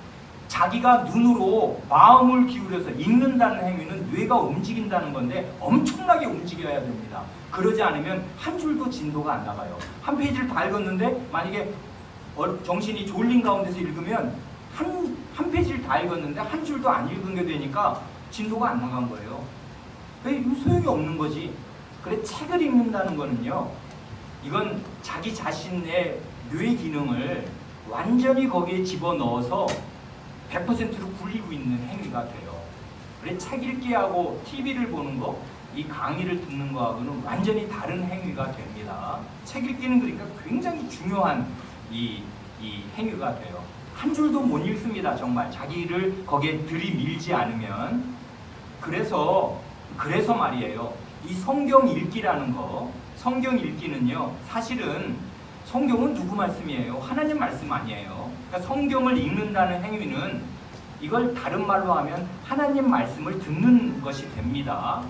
자기가 눈으로 마음을 기울여서 읽는다는 행위는 뇌가 움직인다는 건데 엄청나게 움직여야 됩니다. 그러지 않으면 한 줄도 진도가 안 나가요. 한 페이지를 다 읽었는데 만약에 정신이 졸린 가운데서 읽으면 한 페이지를 다 읽었는데 한 줄도 안 읽은 게 되니까 진도가 안 나간 거예요. 이거 소용이 없는 거지. 그래, 책을 읽는다는 거는요, 이건 자기 자신의 뇌 기능을 완전히 거기에 집어넣어서 100%로 굴리고 있는 행위가 돼요. 그래, 책 읽기하고 TV를 보는 거, 이 강의를 듣는 거하고는 완전히 다른 행위가 됩니다. 책 읽기는 그러니까 굉장히 중요한 이 행위가 돼요. 한 줄도 못 읽습니다. 정말 자기를 거기에 들이밀지 않으면. 그래서 말이에요, 이 성경 읽기라는 거, 성경 읽기는요, 사실은 성경은 누구 말씀이에요? 하나님 말씀 아니에요. 그러니까 성경을 읽는다는 행위는, 이걸 다른 말로 하면 하나님 말씀을 듣는 것이 됩니다.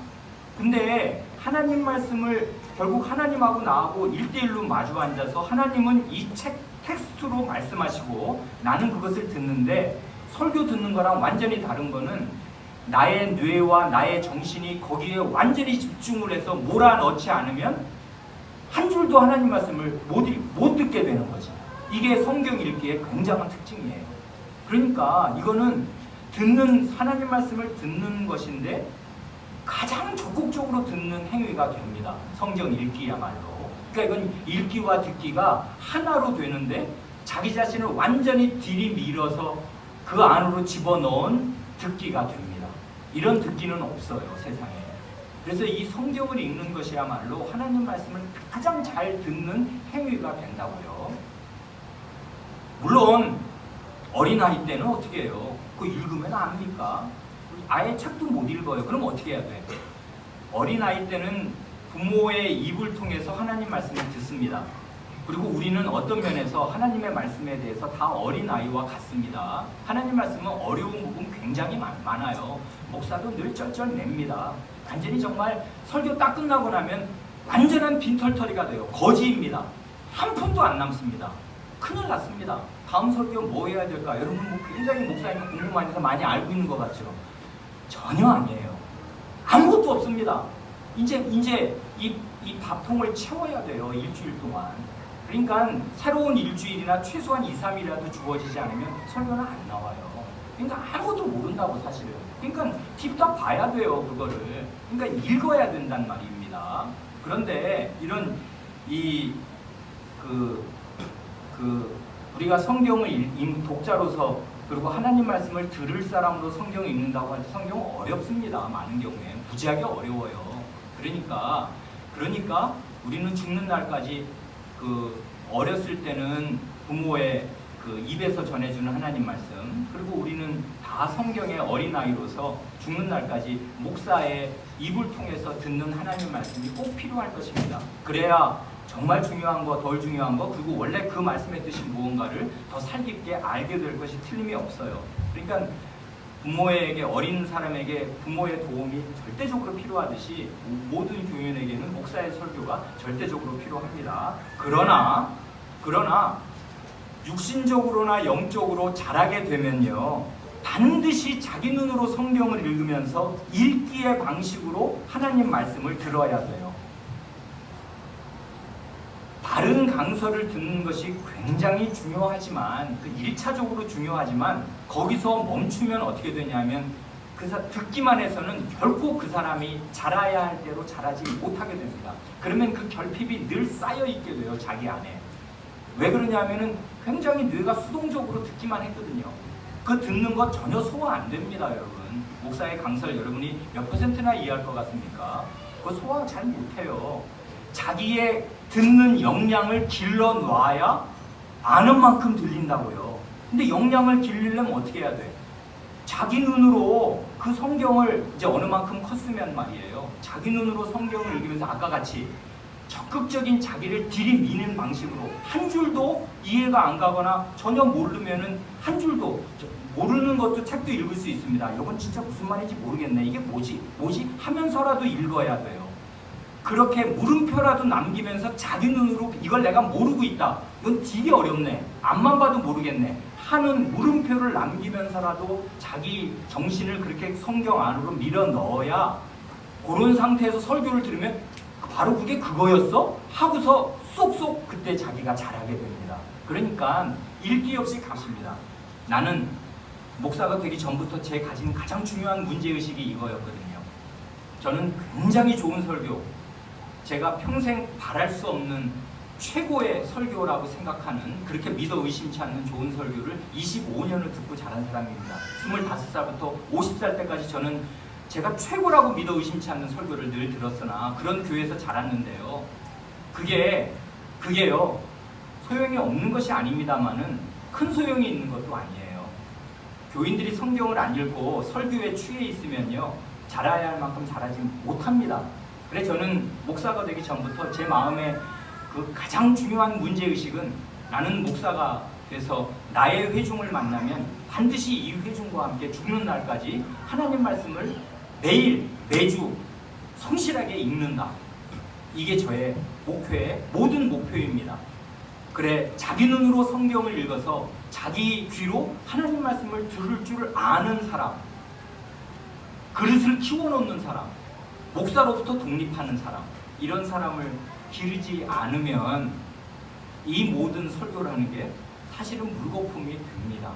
근데 하나님 말씀을 결국 하나님하고 나하고 1대1로 마주 앉아서 하나님은 이 텍스트로 말씀하시고 나는 그것을 듣는데, 설교 듣는 거랑 완전히 다른 거는 나의 뇌와 나의 정신이 거기에 완전히 집중을 해서 몰아넣지 않으면 한 줄도 하나님 말씀을 못 듣게 되는 거지. 이게 성경 읽기의 굉장한 특징이에요. 그러니까 이거는 하나님 말씀을 듣는 것인데 가장 적극적으로 듣는 행위가 됩니다. 성경 읽기야말로. 그러니까 이건 읽기와 듣기가 하나로 되는데 자기 자신을 완전히 들이밀어서 그 안으로 집어넣은 듣기가 됩니다. 이런 듣기는 없어요, 세상에. 그래서 이 성경을 읽는 것이야말로 하나님 말씀을 가장 잘 듣는 행위가 된다고요. 물론 어린아이 때는 어떻게 해요? 그거 읽으면 압니까? 아예 책도 못 읽어요. 그럼 어떻게 해야 돼? 어린아이 때는 부모의 입을 통해서 하나님 말씀을 듣습니다. 그리고 우리는 어떤 면에서 하나님의 말씀에 대해서 다 어린아이와 같습니다. 하나님 말씀은 어려운 부분 굉장히 많아요. 목사도 늘 쩔쩔맵니다. 완전히 정말 설교 딱 끝나고 나면 완전한 빈털터리가 돼요. 거지입니다. 한 푼도 안 남습니다. 큰일 났습니다. 다음 설교 뭐 해야 될까? 여러분 굉장히 목사님 공부 많이 해서 많이 알고 있는 것 같죠? 전혀 아니에요. 아무것도 없습니다. 이제 이 밥통을 채워야 돼요. 일주일 동안. 그러니까 새로운 일주일이나 최소한 2, 3일이라도 주어지지 않으면 설교는 안 나와요. 그러니까 아무것도 모른다고 사실은. 그러니까 팁다 봐야 돼요, 그거를. 그러니까 읽어야 된단 말입니다. 그런데 이런 우리가 성경을 독자로서 그리고 하나님 말씀을 들을 사람으로 성경을 읽는다고 할 때 성경은 어렵습니다. 많은 경우에 무지하게 어려워요. 그러니까 우리는 죽는 날까지 어렸을 때는 부모의 입에서 전해주는 하나님 말씀, 그리고 우리는 다 성경의 어린아이로서 죽는 날까지 목사의 입을 통해서 듣는 하나님 말씀이 꼭 필요할 것입니다. 그래야 정말 중요한 거, 덜 중요한 거, 그리고 원래 그 말씀의 뜻이 무언가를 더 살깊게 알게 될 것이 틀림이 없어요. 그러니까 부모에게, 어린 사람에게 부모의 도움이 절대적으로 필요하듯이 모든 교인에게는 목사의 설교가 절대적으로 필요합니다. 그러나 육신적으로나 영적으로 자라게 되면요, 반드시 자기 눈으로 성경을 읽으면서 읽기의 방식으로 하나님 말씀을 들어야 돼요. 바른 강서를 듣는 것이 굉장히 중요하지만, 1차적으로 중요하지만 거기서 멈추면 어떻게 되냐면 듣기만 해서는 결코 그 사람이 자라야 할 대로 자라지 못하게 됩니다. 그러면 그 결핍이 늘 쌓여있게 돼요, 자기 안에. 왜 그러냐면은 굉장히 뇌가 수동적으로 듣기만 했거든요. 그 듣는 것 전혀 소화 안 됩니다, 여러분. 목사의 강서를 여러분이 몇 %나 이해할 것 같습니까? 그거 소화 잘 못해요. 자기의 듣는 역량을 길러놔야 아는 만큼 들린다고요. 근데 역량을 길리려면 어떻게 해야 돼? 자기 눈으로 그 성경을 이제 어느 만큼 컸으면 말이에요, 자기 눈으로 성경을 읽으면서 아까 같이 적극적인 자기를 들이미는 방식으로 한 줄도 이해가 안 가거나 전혀 모르면은 한 줄도 모르는 것도 책도 읽을 수 있습니다. 이건 진짜 무슨 말인지 모르겠네. 이게 뭐지 하면서라도 읽어야 돼요. 그렇게 물음표라도 남기면서 자기 눈으로 이걸 내가 모르고 있다, 이건 되게 어렵네, 앞만 봐도 모르겠네 하는 물음표를 남기면서라도 자기 정신을 그렇게 성경 안으로 밀어 넣어야 그런 상태에서 설교를 들으면 바로 그게 그거였어? 하고서 쏙쏙 그때 자기가 잘하게 됩니다. 그러니까 읽기 없이 가십니다. 나는 목사가 되기 전부터 제 가진 가장 중요한 문제의식이 이거였거든요. 저는 굉장히 좋은 설교, 제가 평생 바랄 수 없는 최고의 설교라고 생각하는, 그렇게 믿어 의심치 않는 좋은 설교를 25년을 듣고 자란 사람입니다. 25살부터 50살 때까지 저는 제가 최고라고 믿어 의심치 않는 설교를 늘 들었으나 그런 교회에서 자랐는데요. 그게요, 소용이 없는 것이 아닙니다만은 큰 소용이 있는 것도 아니에요. 교인들이 성경을 안 읽고 설교에 취해 있으면요, 잘해야 할 만큼 잘하지 못합니다. 그래서 저는 목사가 되기 전부터 제 마음에 그 가장 중요한 문제의식은, 나는 목사가 돼서 나의 회중을 만나면 반드시 이 회중과 함께 죽는 날까지 하나님 말씀을 매일 매주 성실하게 읽는다. 이게 저의 목표의 모든 목표입니다. 그래, 자기 눈으로 성경을 읽어서 자기 귀로 하나님 말씀을 들을 줄 아는 사람, 그릇을 키워놓는 사람, 목사로부터 독립하는 사람, 이런 사람을 기르지 않으면 이 모든 설교라는 게 사실은 물거품이 됩니다.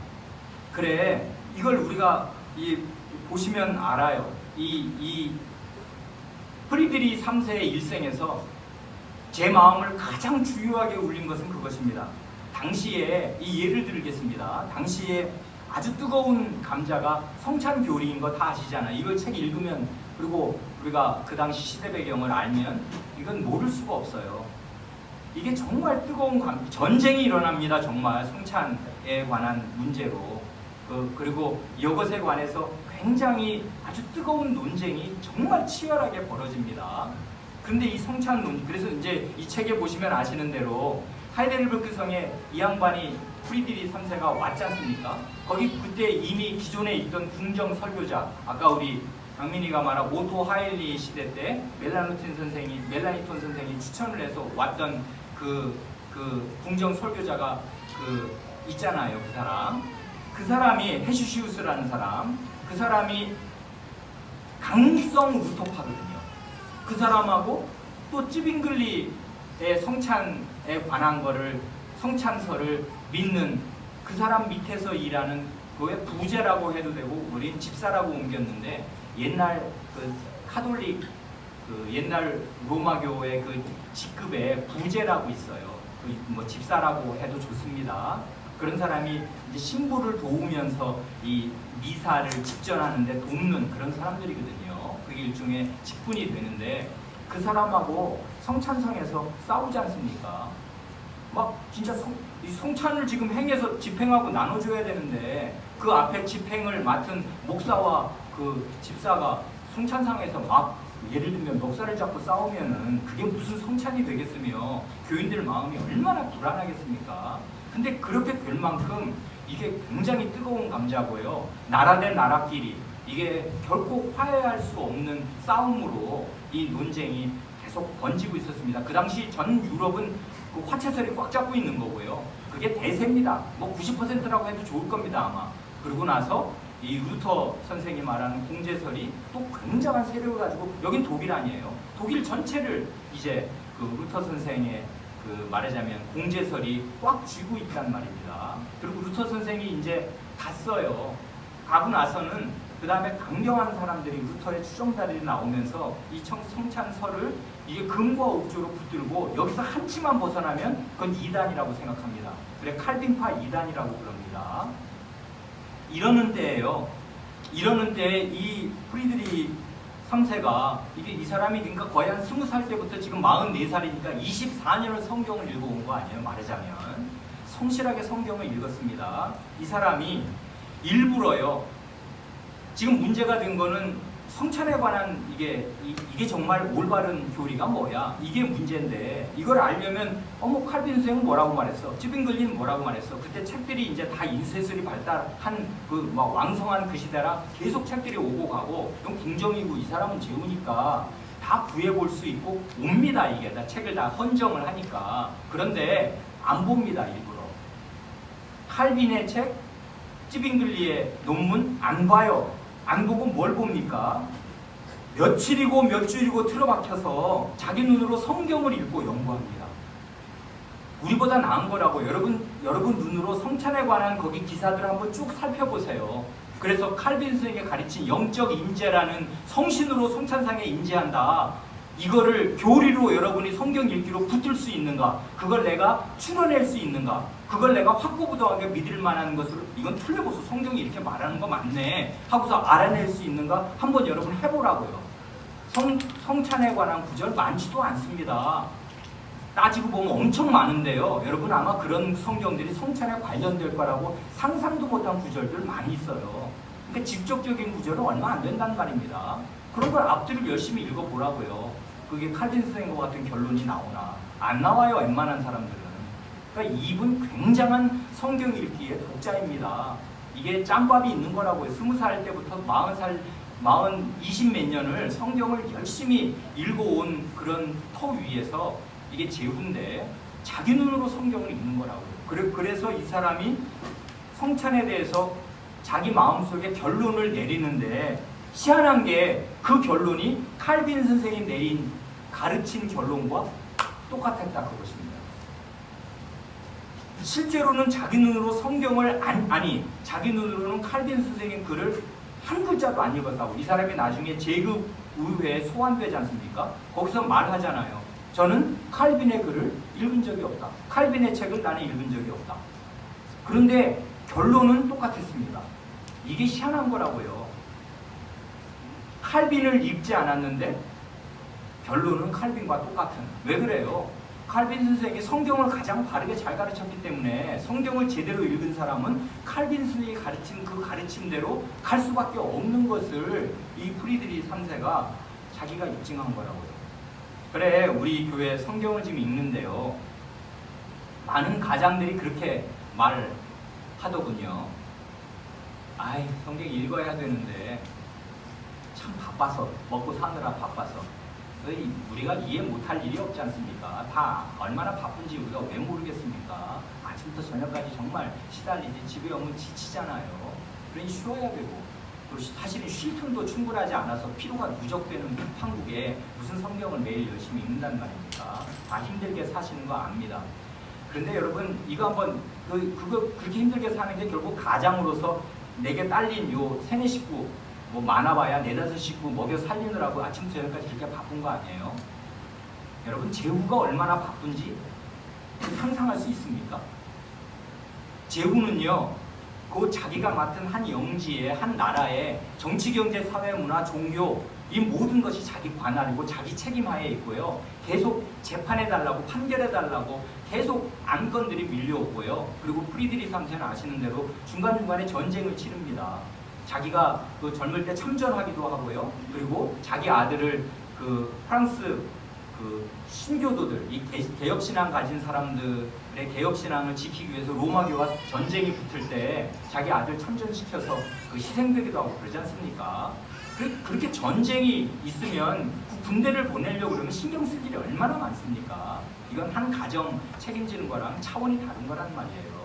그래, 이걸 우리가 보시면 알아요. 이 프리드리 3세의 일생에서 제 마음을 가장 주요하게 울린 것은 그것입니다. 당시에, 이 예를 들겠습니다. 당시에 아주 뜨거운 감자가 성찬교리인 거 다 아시잖아요. 이걸 책 읽으면, 그리고 우리가 그 당시 시대 배경을 알면 이건 모를 수가 없어요. 이게 정말 뜨거운 전쟁이 일어납니다. 정말 성찬에 관한 문제로. 그리고 이것에 관해서 굉장히 아주 뜨거운 논쟁이 정말 치열하게 벌어집니다. 근데 이 성찬 그래서 이제 이 책에 보시면 아시는 대로 하이델베르크 성에 이 양반이 프리드리 3세가 왔지 않습니까? 거기 그때 이미 기존에 있던 궁정 설교자, 아까 우리 강민이가 말한 오토 하일리 시대 때 멜라니톤 선생이 추천을 해서 왔던 그 궁정 설교자가 있잖아요. 그 사람이 헤슈시우스라는 사람, 그 사람이 강성 루터파거든요. 그 사람하고 또 찌빙글리의 성찬에 관한 거를, 성찬서를 믿는 그 사람 밑에서 일하는, 그의 부제라고 해도 되고 우린 집사라고 옮겼는데, 옛날 카톨릭 옛날 로마교의 직급에 부제라고 있어요. 뭐 집사라고 해도 좋습니다. 그런 사람이 이제 신부를 도우면서 이 미사를 집전하는데 돕는 그런 사람들이거든요. 그게 일종의 직분이 되는데, 그 사람하고 성찬성에서 싸우지 않습니까? 막 진짜 이 성찬을 지금 행해서 집행하고 나눠줘야 되는데, 그 앞에 집행을 맡은 목사와 그 집사가 성찬상에서 막, 예를 들면 멱살을 잡고 싸우면은 그게 무슨 성찬이 되겠으며 교인들 마음이 얼마나 불안하겠습니까? 근데 그렇게 될 만큼 이게 굉장히 뜨거운 감자고요. 나라 대 나라끼리 이게 결코 화해할 수 없는 싸움으로 이 논쟁이 계속 번지고 있었습니다. 그 당시 전 유럽은 그 화채설이 꽉 잡고 있는 거고요. 그게 대세입니다. 뭐 90%라고 해도 좋을 겁니다, 아마. 그러고 나서 이 루터 선생이 말하는 공제설이 또 굉장한 세력을 가지고, 여긴 독일 아니에요. 독일 전체를 이제 그 루터 선생의 말하자면 공제설이 꽉 쥐고 있단 말입니다. 그리고 루터 선생이 이제 갔어요. 가고 나서는 그 다음에 강경한 사람들이, 루터의 추종자들이 나오면서 이 성찬설을 이게 금과 옥조로 붙들고, 여기서 한 치만 벗어나면 그건 이단이라고 생각합니다. 그래, 칼빈파 이단이라고 그럽니다. 이러는 때에 이 프리드리 3세가, 이 사람이 그러니까 거의 한 20살 때부터 지금 44살이니까 24년을 성경을 읽어온 거 아니에요, 말하자면. 성실하게 성경을 읽었습니다. 이 사람이 일부러요, 지금 문제가 된 거는 성찬에 관한 이게 정말 올바른 교리가 뭐야, 이게 문제인데, 이걸 알려면 칼빈 선생은 뭐라고 말했어, 찌빙글리는 뭐라고 말했어. 그때 책들이 이제 다 인쇄술이 발달한 막 왕성한 그 시대라 계속 책들이 오고 가고, 이건 궁정이고 이 사람은 재우니까 다 구해볼 수 있고 옵니다. 이게 다 책을 다 헌정을 하니까. 그런데 안 봅니다, 일부러. 칼빈의 책, 찌빙글리의 논문 안 봐요. 안 보고 뭘 봅니까? 며칠이고 몇 주일이고 틀어박혀서 자기 눈으로 성경을 읽고 연구합니다. 우리보다 나은 거라고. 여러분 눈으로 성찬에 관한 거기 기사들을 한번 쭉 살펴보세요. 그래서 칼빈 스에게 가르친 영적 임재라는 성신으로 성찬상에 임재한다. 이거를 교리로 여러분이 성경 읽기로 붙들 수 있는가? 그걸 내가 추론할 수 있는가? 그걸 내가 확고부동하게 믿을 만한 것으로, 이건 틀려보소, 성경이 이렇게 말하는 거 맞네 하고서 알아낼 수 있는가? 한번 여러분 해보라고요. 성찬에 관한 구절 많지도 않습니다. 따지고 보면 엄청 많은데요. 여러분 아마 그런 성경들이 성찬에 관련될 거라고 상상도 못한 구절들 많이 있어요. 그러니까 직접적인 구절은 얼마 안 된다는 말입니다. 그런 걸 앞뒤를 열심히 읽어보라고요. 그게 칼빈 선생과 같은 결론이 나오나? 안 나와요, 웬만한 사람들은. 그러니까 이분 굉장한 성경 읽기의 독자입니다. 이게 짬밥이 있는 거라고요. 20살 때부터 40살, 20몇 년을 성경을 열심히 읽어온 그런 터 위에서 이게 제후인데 자기 눈으로 성경을 읽는 거라고요. 그래서 이 사람이 성찬에 대해서 자기 마음속에 결론을 내리는데 희한한 게 그 결론이 칼빈 선생이 내린 가르친 결론과 똑같았다 그것입니다. 실제로는 자기 눈으로 성경을 자기 눈으로는 칼빈 선생의 글을 한 글자도 안 읽었다고. 이 사람이 나중에 제급 의회에 소환되지 않습니까? 거기서 말하잖아요. 저는 칼빈의 글을 읽은 적이 없다. 칼빈의 책을 나는 읽은 적이 없다. 그런데 결론은 똑같았습니다. 이게 희한한 거라고요. 칼빈을 읽지 않았는데 결론은 칼빈과 똑같은. 왜 그래요? 칼빈 선생이 성경을 가장 바르게 잘 가르쳤기 때문에 성경을 제대로 읽은 사람은 칼빈 선생이 가르친 그 가르침대로 갈 수밖에 없는 것을 이 프리드리 3세가 자기가 입증한 거라고요. 그래, 우리 교회 성경을 지금 읽는데요. 많은 가장들이 그렇게 말하더군요. 아이, 성경 읽어야 되는데 참 바빠서, 먹고 사느라 바빠서 우리가 이해 못할 일이 없지 않습니까? 다 얼마나 바쁜지 우리가 왜 모르겠습니까? 아침부터 저녁까지 정말 시달리지. 집에 오면 지치잖아요. 그러니 쉬어야 되고, 사실은 쉴 틈도 충분하지 않아서 피로가 누적되는 한국에 무슨 성경을 매일 열심히 읽는단 말입니까? 다 힘들게 사시는 거 압니다. 그런데 여러분 이거 한번 그거 그렇게 힘들게 사는 게 결국 가장으로서 내게 딸린 요 세네 식구 뭐 많아봐야 4-5 식구 먹여 살리느라고 아침부터 저녁까지 이렇게 바쁜 거 아니에요? 여러분 제후가 얼마나 바쁜지 상상할 수 있습니까? 제후는요, 그 자기가 맡은 한 영지에, 한 나라에 정치, 경제, 사회, 문화, 종교 이 모든 것이 자기 관할이고 자기 책임하에 있고요. 계속 재판해달라고, 판결해달라고 계속 안건들이 밀려오고요. 그리고 프리드리 3세는 아시는 대로 중간중간에 전쟁을 치릅니다. 자기가 그 젊을 때 참전하기도 하고요. 그리고 자기 아들을 그 프랑스 그 신교도들, 이 개혁신앙 가진 사람들의 개혁신앙을 지키기 위해서 로마교와 전쟁이 붙을 때 자기 아들 참전시켜서 그 희생되기도 하고 그러지 않습니까? 그렇게 전쟁이 있으면 군대를 보내려고 그러면 신경 쓸 일이 얼마나 많습니까? 이건 한 가정 책임지는 거랑 차원이 다른 거란 말이에요.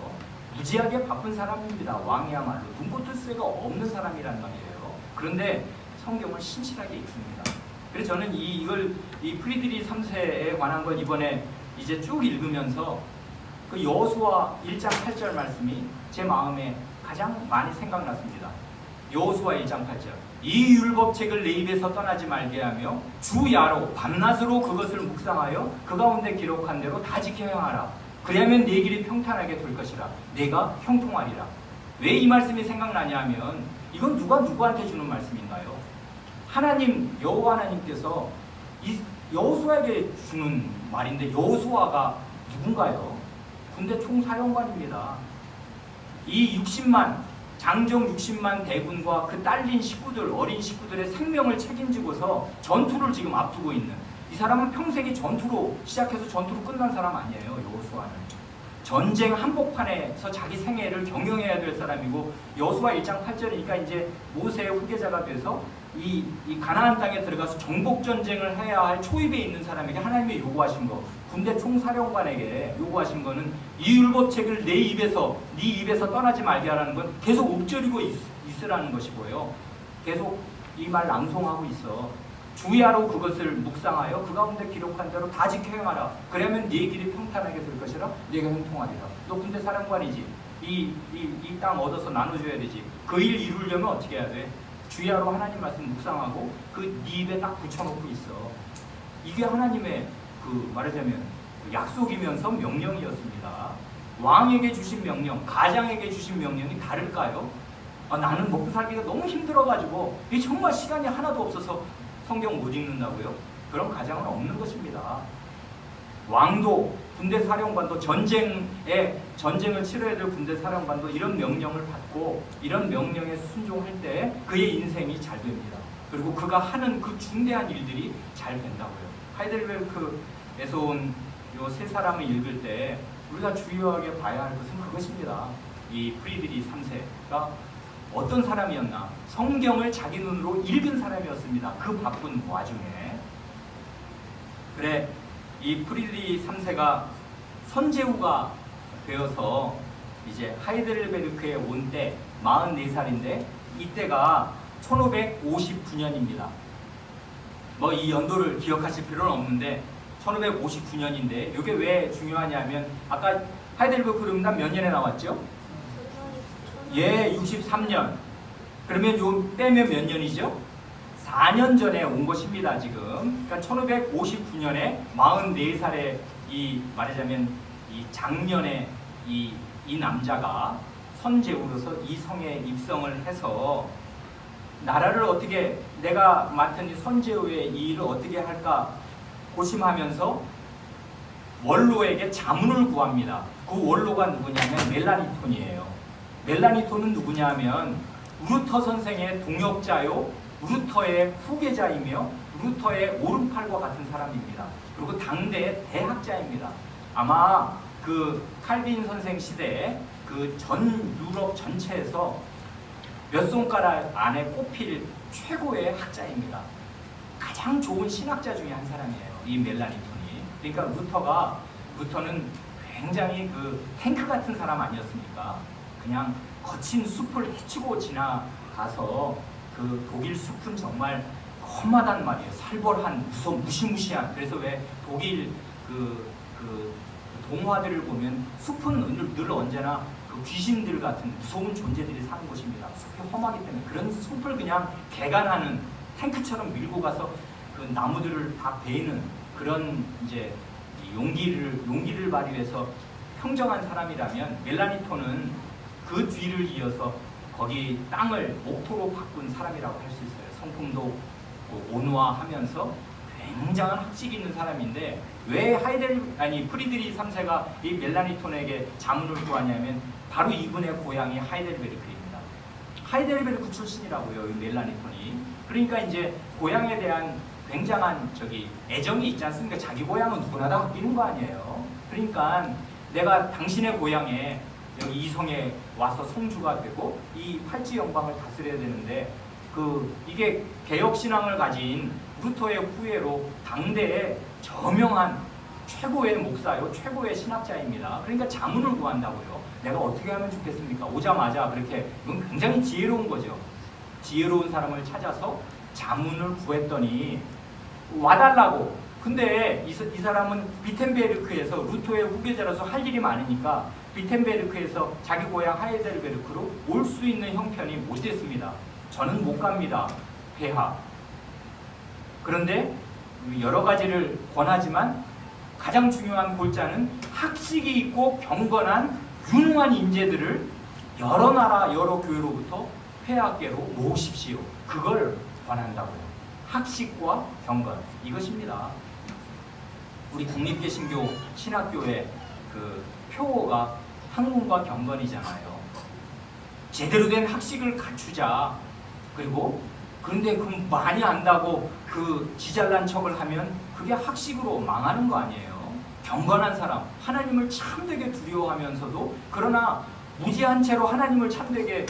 무지하게 바쁜 사람입니다. 왕이야말로 눈꽃을 새가 없는 사람이란 말이에요. 그런데 성경을 신실하게 읽습니다. 그래서 저는 이 프리드리 3세에 관한 걸 이번에 이제 쭉 읽으면서 그 여호수아 1장 8절 말씀이 제 마음에 가장 많이 생각났습니다. 여호수아 1장 8절. 이 율법책을 내 입에서 떠나지 말게 하며 주 야로 밤낮으로 그것을 묵상하여 그 가운데 기록한 대로 다 지켜 행하라. 그리하면 네 길이 평탄하게 될 것이라. 내가 형통하리라. 왜 이 말씀이 생각나냐 하면 이건 누가 누구한테 주는 말씀인가요? 하나님, 여호와 하나님께서 여호수아에게 주는 말인데 여호수아가 누군가요? 군대 총사령관입니다. 이 60만 장정 60만 대군과 그 딸린 식구들, 어린 식구들의 생명을 책임지고서 전투를 지금 앞두고 있는, 이 사람은 평생이 전투로 시작해서 전투로 끝난 사람 아니에요. 여호수아는 전쟁 한복판에서 자기 생애를 경영해야 될 사람이고, 여호수아 1장 8절이니까 이제 모세의 후계자가 돼서 이 가나안 땅에 들어가서 정복 전쟁을 해야 할 초입에 있는 사람에게 하나님이 요구하신 거, 군대 총사령관에게 요구하신 거는 이 율법책을 내 입에서, 네 입에서 떠나지 말게 하라는 건 계속 읊조리고 있으라는 것이고요. 계속 이 말 낭송하고 있어. 주야로 그것을 묵상하여 그 가운데 기록한 대로 다 지켜 행하라. 그러면 네 길이 평탄하게 될 것이라 네가 형통하리라. 너 군대 사령관이지. 이 땅 얻어서 나눠줘야 되지. 그 일 이루려면 어떻게 해야 돼? 주야로 하나님 말씀 묵상하고 그 네 입에 딱 붙여놓고 있어. 이게 하나님의 그 말하자면 약속이면서 명령이었습니다. 왕에게 주신 명령, 가장에게 주신 명령이 다를까요? 나는 먹고 살기가 너무 힘들어가지고 정말 시간이 하나도 없어서 성경 못 읽는다고요? 그런 가장은 없는 것입니다. 왕도, 군대 사령관도, 전쟁을 치러야 될 군대 사령관도 이런 명령을 받고 이런 명령에 순종할 때 그의 인생이 잘 됩니다. 그리고 그가 하는 그 중대한 일들이 잘 된다고요. 하이델베르크에서 온 요 세 사람을 읽을 때 우리가 주요하게 봐야 할 것은 그것입니다. 이 프리드리 3세가 어떤 사람이었나? 성경을 자기 눈으로 읽은 사람이었습니다. 그 바쁜 와중에. 그래, 이 프리드리 3세가 선제후가 되어서 이제 하이델베르크에 온 때 44살인데 이때가 1559년입니다. 뭐 이 연도를 기억하실 필요는 없는데 1559년인데 이게 왜 중요하냐면 아까 하이델베르크가 몇 년에 나왔죠? 예, 63년. 그러면 요 빼면 몇 년이죠? 4년 전에 온 것입니다, 지금. 그러니까 1559년에 44살에 이 말하자면 이 작년에 이 남자가 선제후로서 이 성에 입성을 해서 나라를 어떻게 내가 맡은 이 선제후의 이 일을 어떻게 할까 고심하면서 원로에게 자문을 구합니다. 그 원로가 누구냐면 멜라니톤이에요. 멜라니톤은 누구냐면 루터 선생의 동역자요, 루터의 후계자이며 루터의 오른팔과 같은 사람입니다. 그리고 당대의 대학자입니다. 아마 그 칼빈 선생 시대에 그 전 유럽 전체에서 몇 손가락 안에 꼽힐 최고의 학자입니다. 가장 좋은 신학자 중에 한 사람이에요, 이 멜라니톤이. 그러니까 루터는 굉장히 그 탱크 같은 사람 아니었습니까? 그냥 거친 숲을 헤치고 지나가서 그 독일 숲은 정말 험하단 말이에요. 살벌한, 무시무시한. 그래서 왜 독일 그 동화들을 보면 숲은 늘 언제나 그 귀신들 같은 무서운 존재들이 사는 곳입니다. 숲이 험하기 때문에 그런 숲을 그냥 개간하는 탱크처럼 밀고 가서 그 나무들을 다 베이는 그런 이제 용기를 발휘해서 평정한 사람이라면 멜라니톤은 그 뒤를 이어서 거기 땅을 목토로 바꾼 사람이라고 할 수 있어요. 성품도 온화하면서 굉장한 학식이 있는 사람인데 왜 프리드리 3세가 이 멜라니톤에게 자문을 구하냐면 바로 이분의 고향이 하이델베르크입니다. 하이델베르크 출신이라고요, 이 멜라니톤이. 그러니까 이제 고향에 대한 굉장한 애정이 있지 않습니까? 자기 고향은 누구나 다 아끼는 거 아니에요. 그러니까 내가 당신의 고향에 여기 이성에 와서 성주가 되고 이 팔찌 영방을 다스려야 되는데 이게 개혁신앙을 가진 루터의 후예로 당대의 저명한 최고의 목사요, 최고의 신학자입니다. 그러니까 자문을 구한다고요. 내가 어떻게 하면 좋겠습니까? 오자마자 그렇게, 이건 굉장히 지혜로운 거죠. 지혜로운 사람을 찾아서 자문을 구했더니 와달라고. 근데 이 사람은 비텐베르크에서 루터의 후계자라서 할 일이 많으니까 비텐베르크에서 자기 고향 하이델베르크로 올 수 있는 형편이 못 됐습니다. 저는 못 갑니다. 폐하. 그런데 여러 가지를 권하지만 가장 중요한 골자는 학식이 있고 경건한 유능한 인재들을 여러 나라 여러 교회로부터 폐하께로 모으십시오. 그걸 권한다고요. 학식과 경건, 이것입니다. 우리 국립개신교 신학교의 그 표어가 학문과 경건이잖아요. 제대로 된 학식을 갖추자. 그런데 많이 안다고 지잘난 척을 하면 그게 학식으로 망하는 거 아니에요. 경건한 사람, 하나님을 참되게 두려워하면서도 그러나 무지한 채로 하나님을 참되게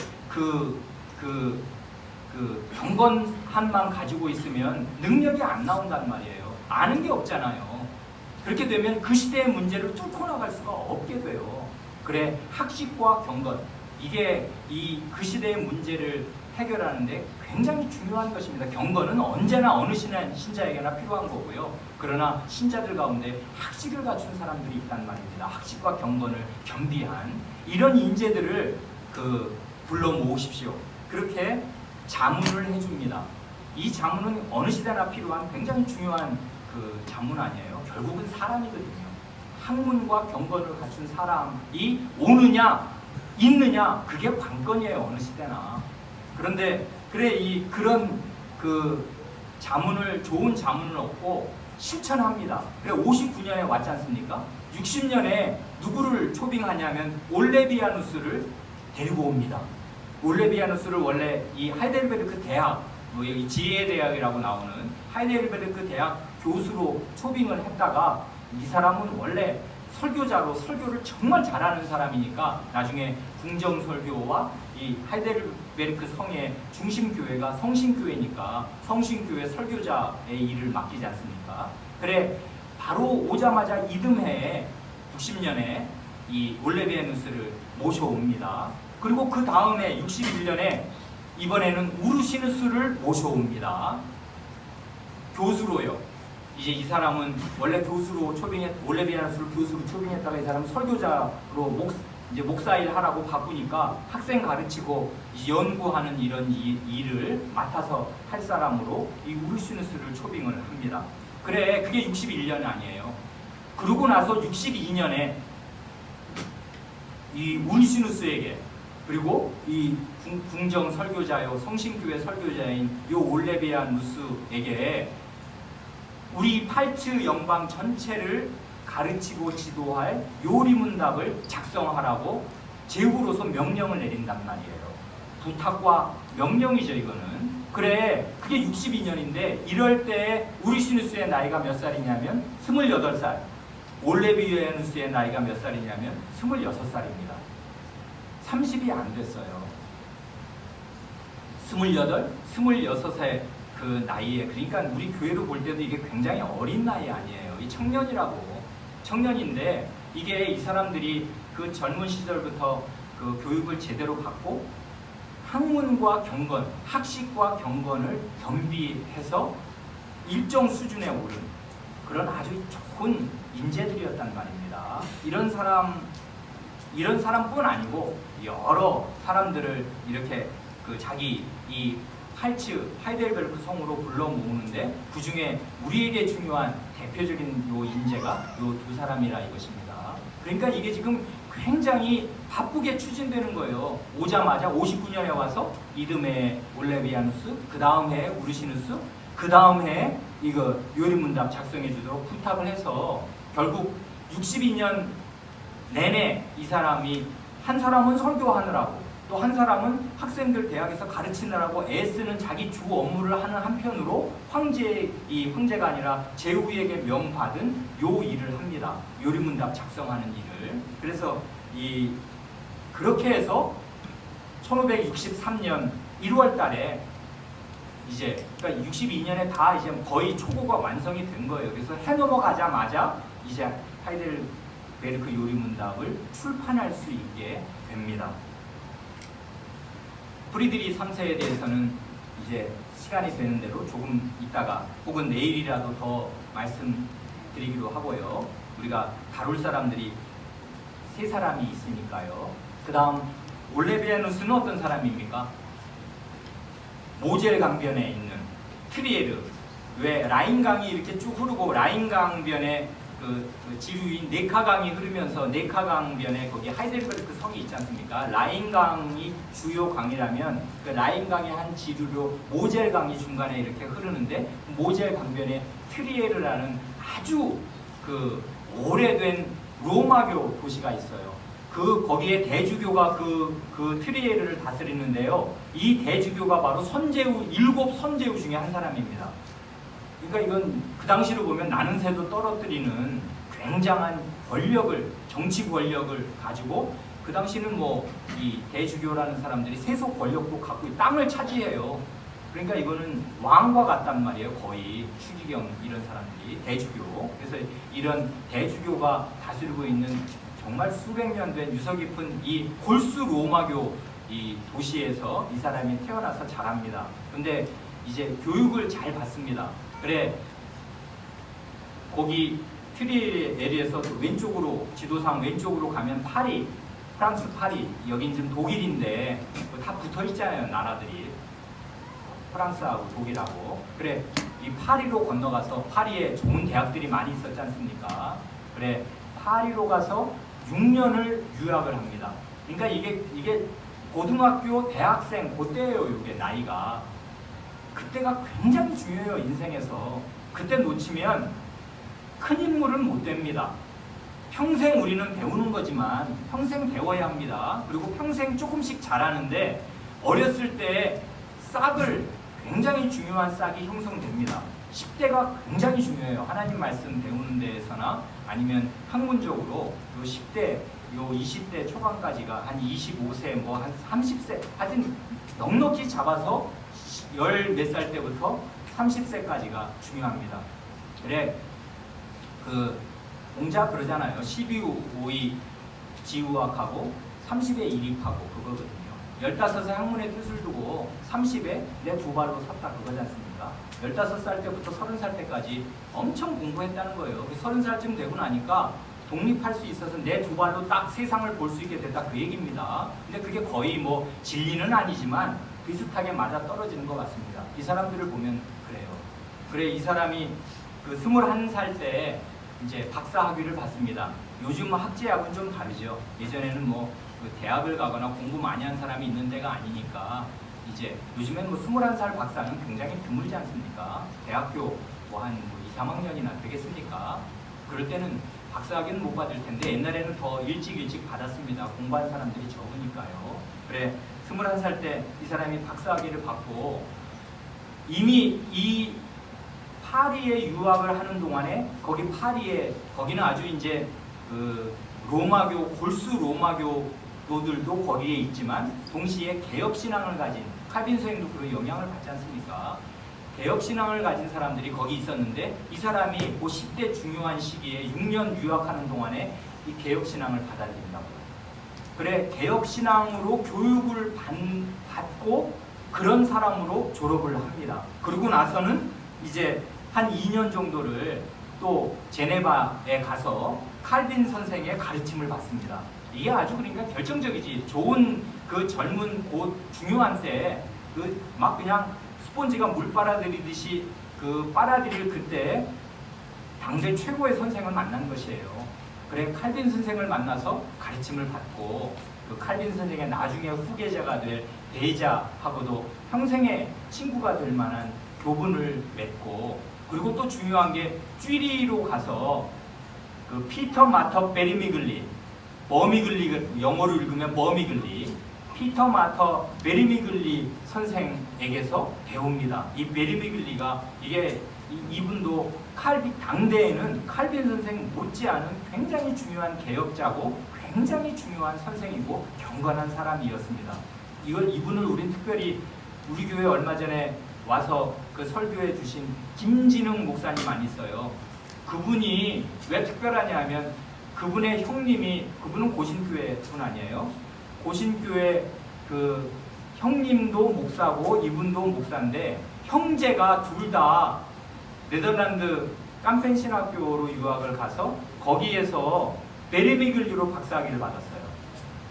경건함만 가지고 있으면 능력이 안 나온단 말이에요. 아는 게 없잖아요. 그렇게 되면 그 시대의 문제를 뚫고 나갈 수가 없게 돼요. 그래, 학식과 경건, 이게 그 시대의 문제를 해결하는데 굉장히 중요한 것입니다. 경건은 언제나 어느 신자에게나 필요한 거고요. 그러나 신자들 가운데 학식을 갖춘 사람들이 있단 말입니다. 학식과 경건을 겸비한 이런 인재들을 불러 모으십시오. 그렇게 자문을 해줍니다. 이 자문은 어느 시대나 필요한 굉장히 중요한 자문 아니에요. 결국은 사람이거든요. 학문과 경건을 갖춘 사람이 오느냐 있느냐 그게 관건이에요. 어느 시대나. 그런데 그런 자문을 좋은 자문을 얻고 실천합니다. 그래 59년에 왔지 않습니까? 60년에 누구를 초빙하냐면 올레비아누스를 데리고 옵니다. 올레비아누스를 원래 이 하이델베르크 대학, 여기 지혜 대학이라고 나오는 하이델베르크 대학 교수로 초빙을 했다가 이 사람은 원래 설교자로 설교를 정말 잘하는 사람이니까 나중에 궁정설교와 이 하이델베르크 성의 중심교회가 성신교회니까 성신교회 설교자의 일을 맡기지 않습니까? 그래 바로 오자마자 이듬해에 90년에 이 올레비아누스를 모셔옵니다. 그리고 그 다음에 61년에 이번에는 우르시누스를 모셔옵니다. 교수로요. 이제 이 사람은 원래 교수로 올레비아누스를 교수로 초빙했다가 이 사람은 설교자로 목사일 하라고 바꾸니까 학생 가르치고 연구하는 이런 일을 맡아서 할 사람으로 이 우르시누스를 초빙을 합니다. 그래 그게 61년 아니에요. 그러고 나서 62년에 이 우르시누스에게 그리고 이 궁정 설교자요 성신교회 설교자인 요 올레비아누스에게 우리 팔츠 영방 전체를 가르치고 지도할 요리문답을 작성하라고 제후로서 명령을 내린단 말이에요. 부탁과 명령이죠 이거는. 그래 그게 62년인데 이럴 때 우르시누스의 나이가 몇 살이냐면 28살, 올레비아누스의 나이가 몇 살이냐면 26살입니다. 30이 안 됐어요. 28, 26세 그 나이에 그러니까 우리 교회로 볼 때도 이게 굉장히 어린 나이 아니에요. 이 청년인데 이게 이 사람들이 그 젊은 시절부터 그 교육을 제대로 받고 학문과 경건, 학식과 경건을 겸비해서 일정 수준에 오른 그런 아주 좋은 인재들이었단 말입니다. 이런 사람뿐 아니고 여러 사람들을 이렇게 자기 이 하이델베르크 성으로 불러 모으는데 그 중에 우리에게 중요한 대표적인 요 인재가 요 두 사람이라 이것입니다. 그러니까 이게 지금 굉장히 바쁘게 추진되는 거예요. 오자마자 59년에 와서 이듬해 올레비아누스, 그 다음 해에 우르시누스, 그 다음 해에 이거 요리문답 작성해 주도록 부탁을 해서 결국 62년 내내 이 사람이 한 사람은 설교하느라고 또 한 사람은 학생들 대학에서 가르치느라고 애쓰는 자기 주 업무를 하는 한편으로 황제가 아니라 제후에게 명받은 요 일을 합니다. 요리문답 작성하는 일을. 그래서 그렇게 해서 1563년 1월 달에 그러니까 62년에 다 이제 거의 초고가 완성이 된 거예요. 그래서 해 넘어가자마자 이제 하이델베르크 요리문답을 출판할 수 있게 됩니다. 프리드리 3세에 대해서는 이제 시간이 되는 대로 조금 있다가 혹은 내일이라도 더 말씀드리기로 하고요. 우리가 다룰 사람들이 세 사람이 있으니까요. 그 다음 올레비아누스는 어떤 사람입니까? 모젤 강변에 있는 트리에르, 왜 라인 강이 이렇게 쭉 흐르고 라인 강변에 그 지류인 네카강이 흐르면서 네카강변에 거기 하이델베르크 성이 있지 않습니까? 라인강이 주요 강이라면 그 라인강의 한 지류로 모젤강이 중간에 이렇게 흐르는데 모젤 강변에 트리에르라는 아주 오래된 로마교 도시가 있어요. 거기에 대주교가 그 트리에르를 다스리는데요. 이 대주교가 바로 일곱 선제후 중에 한 사람입니다. 그러니까 이건 그 당시로 보면 나는 새도 떨어뜨리는 굉장한 정치 권력을 가지고 그 당시는 이 대주교라는 사람들이 세속 권력도 갖고 땅을 차지해요. 그러니까 이거는 왕과 같단 말이에요. 거의 추기경 이런 사람들이 대주교. 그래서 이런 대주교가 다스리고 있는 정말 수백 년 된 유서 깊은 이 골수 로마교 이 도시에서 이 사람이 태어나서 자랍니다. 근데 이제 교육을 잘 받습니다. 그래 거기 트리에리에서 왼쪽으로 지도상 왼쪽으로 가면 파리, 프랑스 파리, 여긴 지금 독일인데 다 붙어 있잖아요, 나라들이. 프랑스하고 독일하고. 그래 이 파리로 건너가서 파리에 좋은 대학들이 많이 있었지 않습니까? 그래 파리로 가서 6년을 유학을 합니다. 그러니까 이게 고등학교, 대학생 그때예요. 이게 나이가. 그때가 굉장히 중요해요, 인생에서. 그때 놓치면 큰 인물은 못 됩니다. 평생 우리는 배우는 거지만 평생 배워야 합니다. 그리고 평생 조금씩 잘하는데 어렸을 때 싹을 굉장히 중요한 싹이 형성됩니다. 10대가 굉장히 중요해요. 하나님 말씀 배우는 데에서나 아니면 학문적으로 요 10대, 요 20대 초반까지가 한 25세, 뭐 한 30세, 하여튼 넉넉히 잡아서 10몇 살 때부터 30세까지가 중요합니다. 그래 그 공자 그러잖아요. 12호의 지우학하고 30에 이립하고 그거거든요. 15세 학문의 뜻을 두고 30에 내 두 발로 섰다 그거지 않습니까? 15살 때부터 30살 때까지 엄청 공부했다는 거예요. 30살쯤 되고 나니까 독립할 수 있어서 내 두 발로 딱 세상을 볼 수 있게 됐다 그 얘기입니다. 근데 그게 거의 뭐 진리는 아니지만 비슷하게 맞아 떨어지는 것 같습니다. 이 사람들을 보면 그래요. 그래 이 사람이 그 21살 때 이제 박사 학위를 받습니다. 요즘 학제하고는 좀 다르죠. 예전에는 뭐 그 대학을 가거나 공부 많이 한 사람이 있는 데가 아니니까 이제 요즘엔 뭐 21살 박사는 굉장히 드물지 않습니까? 대학교 뭐 한 2, 3학년이나 되겠습니까? 그럴 때는 박사 학위는 못 받을 텐데 옛날에는 더 일찍 받았습니다. 공부한 사람들이 적으니까요. 그래 21살 때 이 사람이 박사 학위를 받고 이미 이 파리에 유학을 하는 동안에 거기 파리에 거기는 아주 이제 그 로마교 골수 로마교도들도 거기에 있지만 동시에 개혁 신앙을 가진 칼빈 서행도 그런 영향을 받지 않습니까? 개혁 신앙을 가진 사람들이 거기 있었는데 이 사람이 그 10대 중요한 시기에 6년 유학하는 동안에 이 개혁 신앙을 받아들인다고요. 그래 개혁 신앙으로 교육을 받고 그런 사람으로 졸업을 합니다. 그러고 나서는 이제 한 2년 정도를 또 제네바에 가서 칼빈 선생의 가르침을 받습니다. 이게 아주 그러니까 결정적이지. 좋은 그 젊은 곧 중요한 때 그 막 그냥 스폰지가 물 빨아들이듯이 그 빨아들일 그때 당대 최고의 선생을 만난 것이에요. 그래 칼빈 선생을 만나서 가르침을 받고 그 칼빈 선생의 나중에 후계자가 될 베이자하고도 평생의 친구가 될 만한 교분을 맺고 그리고 또 중요한 게 쥐리로 가서 그 피터 마터 베리미글리 머미글리 영어로 읽으면 머미글리 피터 마터 베리미글리 선생에게서 배웁니다. 이 베리미글리가 이게 이분도 당대에는 칼빈 선생 못지않은 굉장히 중요한 개혁자고 굉장히 중요한 선생이고 경건한 사람이었습니다. 이분을 우린 특별히 우리 교회 얼마 전에 와서 그 설교해 주신 김진흥 목사님 안 있어요. 그분이 왜 특별하냐 하면 그분의 형님이 그분은 고신교회 분 아니에요. 고신교회 그 형님도 목사고 이분도 목사인데 형제가 둘 다 네덜란드 깜펜신학교로 유학을 가서 거기에서 베리미글리로 박사학위를 받았어요.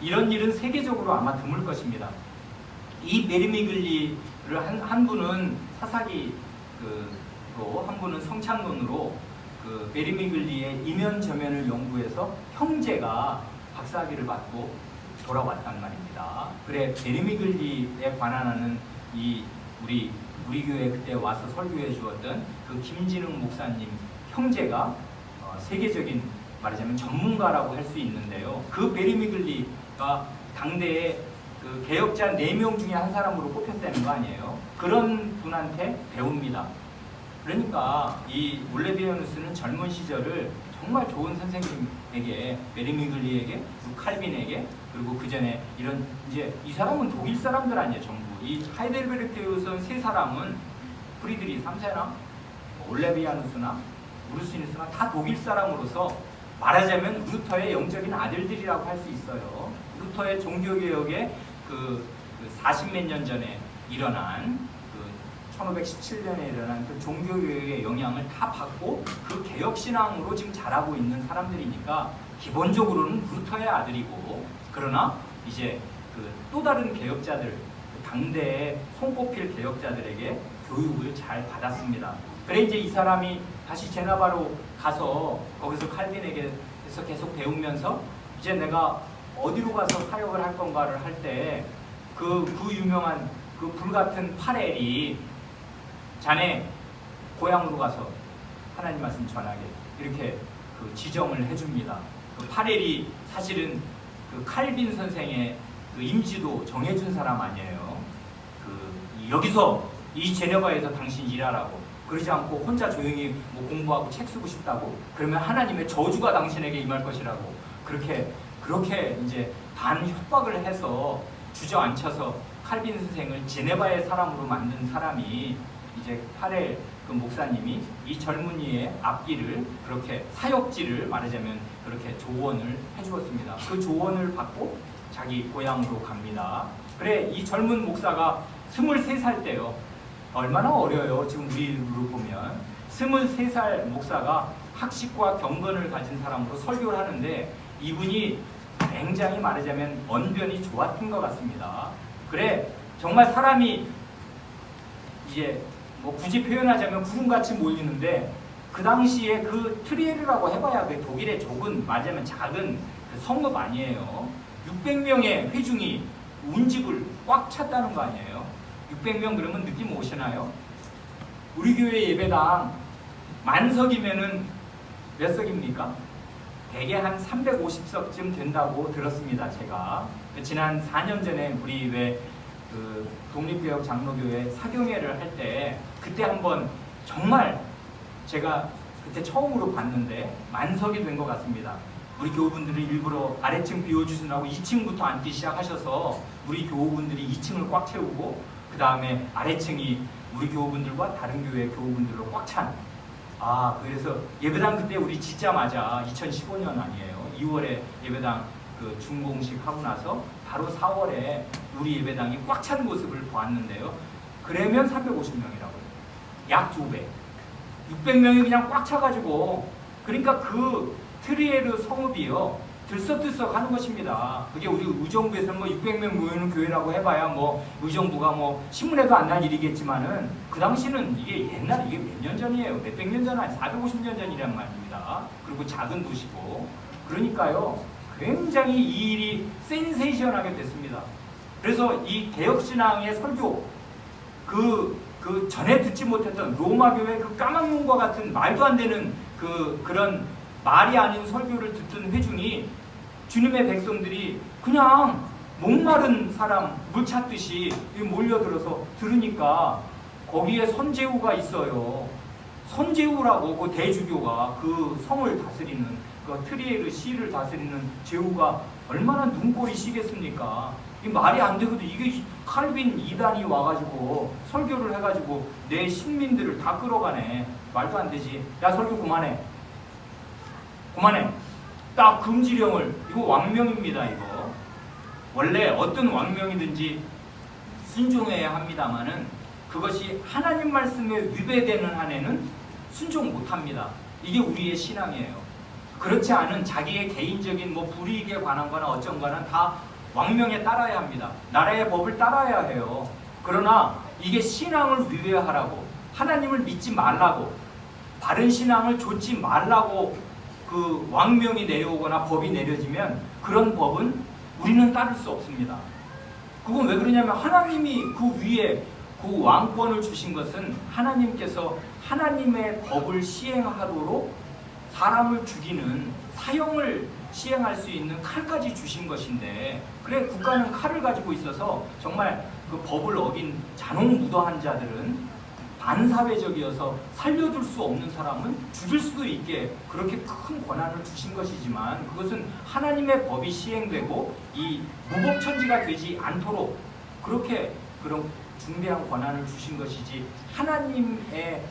이런 일은 세계적으로 아마 드물 것입니다. 이 베리미글리를 한 분은 사사기로 한 분은 성찬론으로 그 베리미글리의 이면저면을 연구해서 형제가 박사학위를 받고 돌아왔단 말입니다. 그래 베리미글리에 관한하는 이 우리 교회 그때 와서 설교해 주었던 그 김진흥 목사님 형제가 세계적인 말하자면 전문가라고 할 수 있는데요. 그 베리미글리가 당대의 그 개혁자 4명 중에 한 사람으로 꼽혔다는 거 아니에요. 그런 분한테 배웁니다. 그러니까 이 올레비아누스는 젊은 시절을 정말 좋은 선생님에게 베리미글리에게 칼빈에게 그리고 그 전에 이런 이제 이 사람은 독일 사람들 아니에요. 전부 이 하이델베르크에 온 세 사람은 프리드리 3세나 올레비아누스나 우르시누스나 다 독일 사람으로서 말하자면 루터의 영적인 아들들이라고 할 수 있어요. 루터의 종교개혁의 그 40몇 년 전에 일어난 1517년에 일어난 그 종교교육의 영향을 다 받고 그 개혁신앙으로 지금 자라고 있는 사람들이니까 기본적으로는 루터의 아들이고, 그러나 이제 그 또 다른 개혁자들, 그 당대의 손꼽힐 개혁자들에게 교육을 잘 받았습니다. 그래 이제 이 사람이 다시 제네바로 가서 거기서 칼빈에게서 계속 배우면서 이제 내가 어디로 가서 사역을 할 건가를 할 때 그 유명한 그 불같은 파렐이 자네 고향으로 가서 하나님 말씀 전하게 이렇게 그 지정을 해줍니다. 그 파렐이 사실은 그 칼빈 선생의 그 임지도 정해준 사람 아니에요. 그 여기서 이 제네바에서 당신 일하라고, 그러지 않고 혼자 조용히 뭐 공부하고 책 쓰고 싶다고 그러면 하나님의 저주가 당신에게 임할 것이라고 그렇게 이제 반협박을 해서 주저앉혀서 칼빈 선생을 제네바의 사람으로 만든 사람이 이제 파렐 그 목사님이 이 젊은이의 앞길을 그렇게 사역지를 말하자면 그렇게 조언을 해주었습니다. 그 조언을 받고 자기 고향으로 갑니다. 그래 이 젊은 목사가 23살 때요. 얼마나 어려요. 지금 우리로 보면 23살 목사가 학식과 경건을 가진 사람으로 설교를 하는데 이분이 굉장히 말하자면 언변이 좋았던 것 같습니다. 그래 정말 사람이 이제 뭐 굳이 표현하자면 구름같이 몰리는데 그 당시에 그 트리에르라고 해봐야 그 독일의 좁은 말하자면 작은 그 성읍 아니에요. 600명의 회중이 운집을 꽉 찼다는 거 아니에요. 600명 그러면 느낌 오시나요? 우리 교회 예배당 만석이면은 몇 석입니까? 대개 한 350석쯤 된다고 들었습니다. 제가 지난 4년 전에 우리 왜 그 독립개혁 장로교회 사경회를 할 때 그때 한번 정말 제가 그때 처음으로 봤는데 만석이 된 것 같습니다. 우리 교우분들이 일부러 아래층 비워주시라고 2층부터 앉기 시작하셔서 우리 교우분들이 2층을 꽉 채우고 그 다음에 아래층이 우리 교우분들과 다른 교회 교우분들로 꽉 찬. 그래서 예배당 그때 우리 짓자마자 2015년 아니에요. 2월에 예배당 그 준공식 하고 나서 바로 4월에 우리 예배당이 꽉 찬 모습을 보았는데요. 그러면 350명이라고요. 약 2배. 600명이 그냥 꽉 차가지고 그러니까 그 트리에르 성읍이요. 들썩들썩 하는 것입니다. 그게 우리 의정부에서는 뭐 600명 모이는 교회라고 해봐야 뭐 의정부가 뭐 신문에도 안 날 일이겠지만은 그 당시는 이게 옛날 이게 몇 년 전이에요. 몇백 년 전 아니 450년 전이란 말입니다. 그리고 작은 도시고 그러니까요. 굉장히 이 일이 센세이션하게 됐습니다. 그래서 이 개혁신앙의 설교 그 전에 듣지 못했던 로마교회 그 까막눈과 같은 말도 안 되는 그런 말이 아닌 설교를 듣던 회중이 주님의 백성들이 그냥 목마른 사람 물 찾듯이 몰려들어서 들으니까 거기에 선제후가 있어요. 선제후라고 그 대주교가 그 성을 다스리는 그 트리에르 시를 다스리는 제후가 얼마나 눈꼴이 시겠습니까? 이 말이 안 되거든. 이게 칼빈 이단이 와가지고 설교를 해가지고 내 신민들을 다 끌어가네. 말도 안 되지. 야 설교 그만해. 딱 금지령을. 이거 왕명입니다. 이거 원래 어떤 왕명이든지 순종해야 합니다마는 그것이 하나님 말씀에 위배되는 한에는 순종 못합니다. 이게 우리의 신앙이에요. 그렇지 않은 자기의 개인적인 뭐 불이익에 관한 거나 어쩐 거나 다 왕명에 따라야 합니다. 나라의 법을 따라야 해요. 그러나 이게 신앙을 위배하라고 하나님을 믿지 말라고 바른 신앙을 좇지 말라고 그 왕명이 내려오거나 법이 내려지면 그런 법은 우리는 따를 수 없습니다. 그건 왜 그러냐면 하나님이 그 위에 그 왕권을 주신 것은 하나님께서 하나님의 법을 시행하도록 사람을 죽이는 사형을 시행할 수 있는 칼까지 주신 것인데 그래 국가는 칼을 가지고 있어서 정말 그 법을 어긴 잔혹무도한 자들은 반사회적이어서 살려둘 수 없는 사람은 죽일 수도 있게 그렇게 큰 권한을 주신 것이지만 그것은 하나님의 법이 시행되고 이 무법천지가 되지 않도록 그렇게 그런 중대한 권한을 주신 것이지 하나님의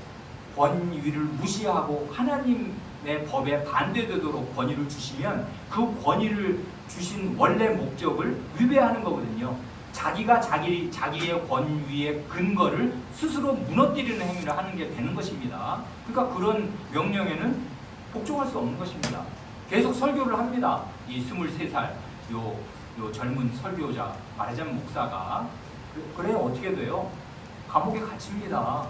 권위를 무시하고 하나님의 법에 반대되도록 권위를 주시면 그 권위를 주신 원래 목적을 위배하는 거거든요. 자기가 자기의 권위의 근거를 스스로 무너뜨리는 행위를 하는 게 되는 것입니다. 그러니까 그런 명령에는 복종할 수 없는 것입니다. 계속 설교를 합니다. 이 23살 요 젊은 설교자, 말하자면 목사가. 그래 어떻게 돼요? 감옥에 갇힙니다.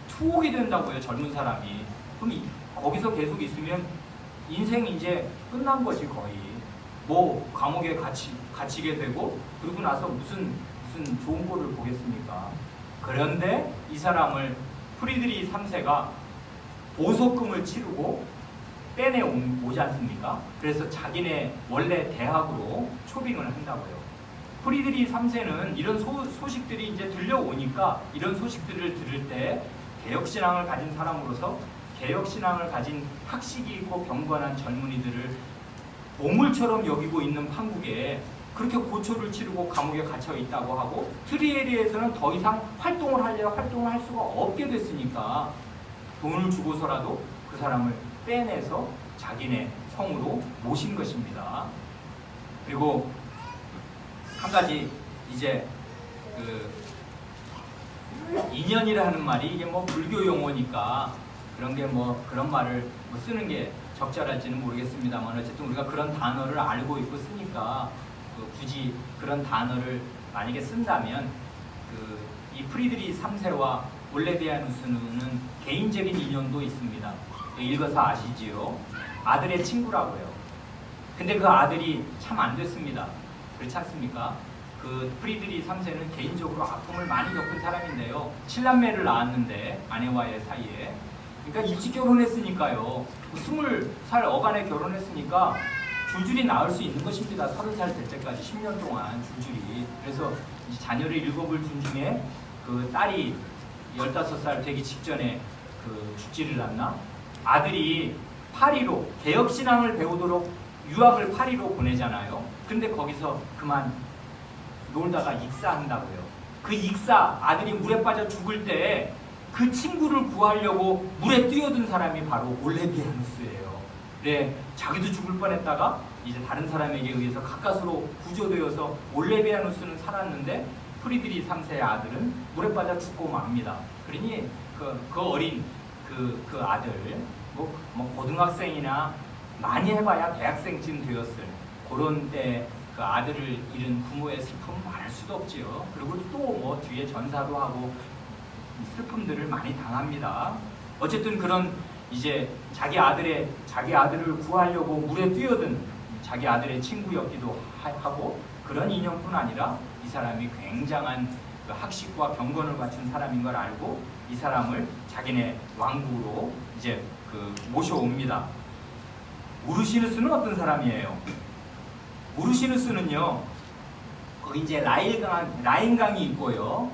투옥이 된다고요, 젊은 사람이. 그럼 거기서 계속 있으면 인생 이제 끝난 거지, 거의. 뭐 감옥에 갇히게 되고 그러고 나서 무슨 좋은 꼴을 보겠습니까? 그런데 이 사람을 프리드리히 3세가 보석금을 치르고 빼내 오지 않습니까? 그래서 자기네 원래 대학으로 초빙을 한다고요. 프리드리히 3세는 이런 소식들이 이제 들려오니까 이런 소식들을 들을 때 개혁신앙을 가진 사람으로서 개혁신앙을 가진 학식이 있고 경건한 젊은이들을 보물처럼 여기고 있는 판국에 그렇게 고초를 치르고 감옥에 갇혀 있다고 하고 트리에리에서는 더 이상 활동을 할 수가 없게 됐으니까 돈을 주고서라도 그 사람을 빼내서 자기네 성으로 모신 것입니다. 그리고 한 가지 이제 인연이라는 말이 이게 뭐 불교 용어니까 그런 게 뭐 그런 말을 뭐 쓰는 게 적절할지는 모르겠습니다만 어쨌든 우리가 그런 단어를 알고 있고 쓰니까 굳이 그런 단어를 만약에 쓴다면 이 프리드리히 3세와 올레비아누스는 개인적인 인연도 있습니다. 읽어서 아시지요? 아들의 친구라고요. 근데 그 아들이 참 안 됐습니다. 그렇지 않습니까? 그 프리드리히 3세는 개인적으로 아픔을 많이 겪은 사람인데요. 7남매를 낳았는데 아내와의 사이에. 그러니까 일찍 결혼했으니까요. 20살 어간에 결혼했으니까 줄줄이 낳을 수 있는 것입니다. 30살 될 때까지 10년 동안 줄줄이. 그래서 자녀를 7을 둔 중에 그 딸이 15살 되기 직전에 죽지를 않나? 아들이 파리로 개혁신앙을 배우도록 유학을 파리로 보내잖아요. 근데 거기서 그만 놀다가 익사한다고요. 그 익사, 아들이 물에 빠져 죽을 때 그 친구를 구하려고 물에 뛰어든 사람이 바로 올레비아누스예요. 네, 자기도 죽을 뻔했다가 이제 다른 사람에게 의해서 가까스로 구조되어서 올레비아누스는 살았는데 프리드리히 3세의 아들은 물에 빠져 죽고 맙니다. 그러니 그 어린 그 아들 뭐 고등학생이나 많이 해봐야 대학생쯤 되었을 그런 때 그 아들을 잃은 부모의 슬픔 말할 수도 없지요. 그리고 또 뭐 뒤에 전사도 하고 슬픔들을 많이 당합니다. 어쨌든 그런 이제 자기 아들을 구하려고 물에 뛰어든 자기 아들의 친구였기도 하고 그런 인연뿐 아니라 이 사람이 굉장한 그 학식과 경건을 갖춘 사람인 걸 알고 이 사람을 자기네 왕국으로 이제 모셔옵니다. 우르시누스는 어떤 사람이에요? 우르시누스는요, 거기 이제 라인강이 있고요.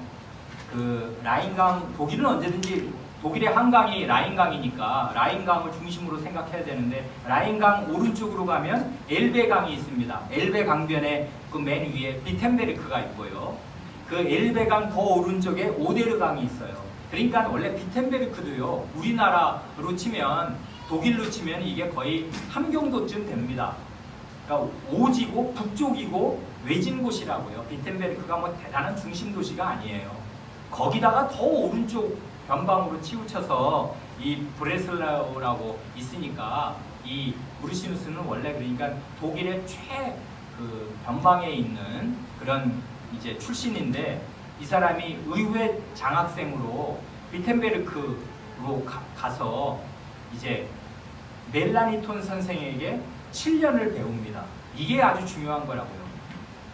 그 라인강, 독일은 언제든지 독일의 한강이 라인강이니까 라인강을 중심으로 생각해야 되는데 라인강 오른쪽으로 가면 엘베강이 있습니다. 엘베 강변에 그 맨 위에 비텐베르크가 있고요. 그 엘베강 더 오른쪽에 오데르강이 있어요. 그러니까 원래 비텐베르크도요, 우리나라로 치면 독일로 치면 이게 거의 함경도쯤 됩니다. 그러니까 오지고 북쪽이고 외진 곳이라고요. 비텐베르크가 뭐 대단한 중심 도시가 아니에요. 거기다가 더 오른쪽 변방으로 치우쳐서 이 브레슬라우라고 있으니까 이 우르시누스는 원래 그러니까 독일의 변방에 있는 그런 이제 출신인데 이 사람이 의회 장학생으로 비텐베르크로 가서 이제 멜라니톤 선생에게 7년을 배웁니다. 이게 아주 중요한 거라고요.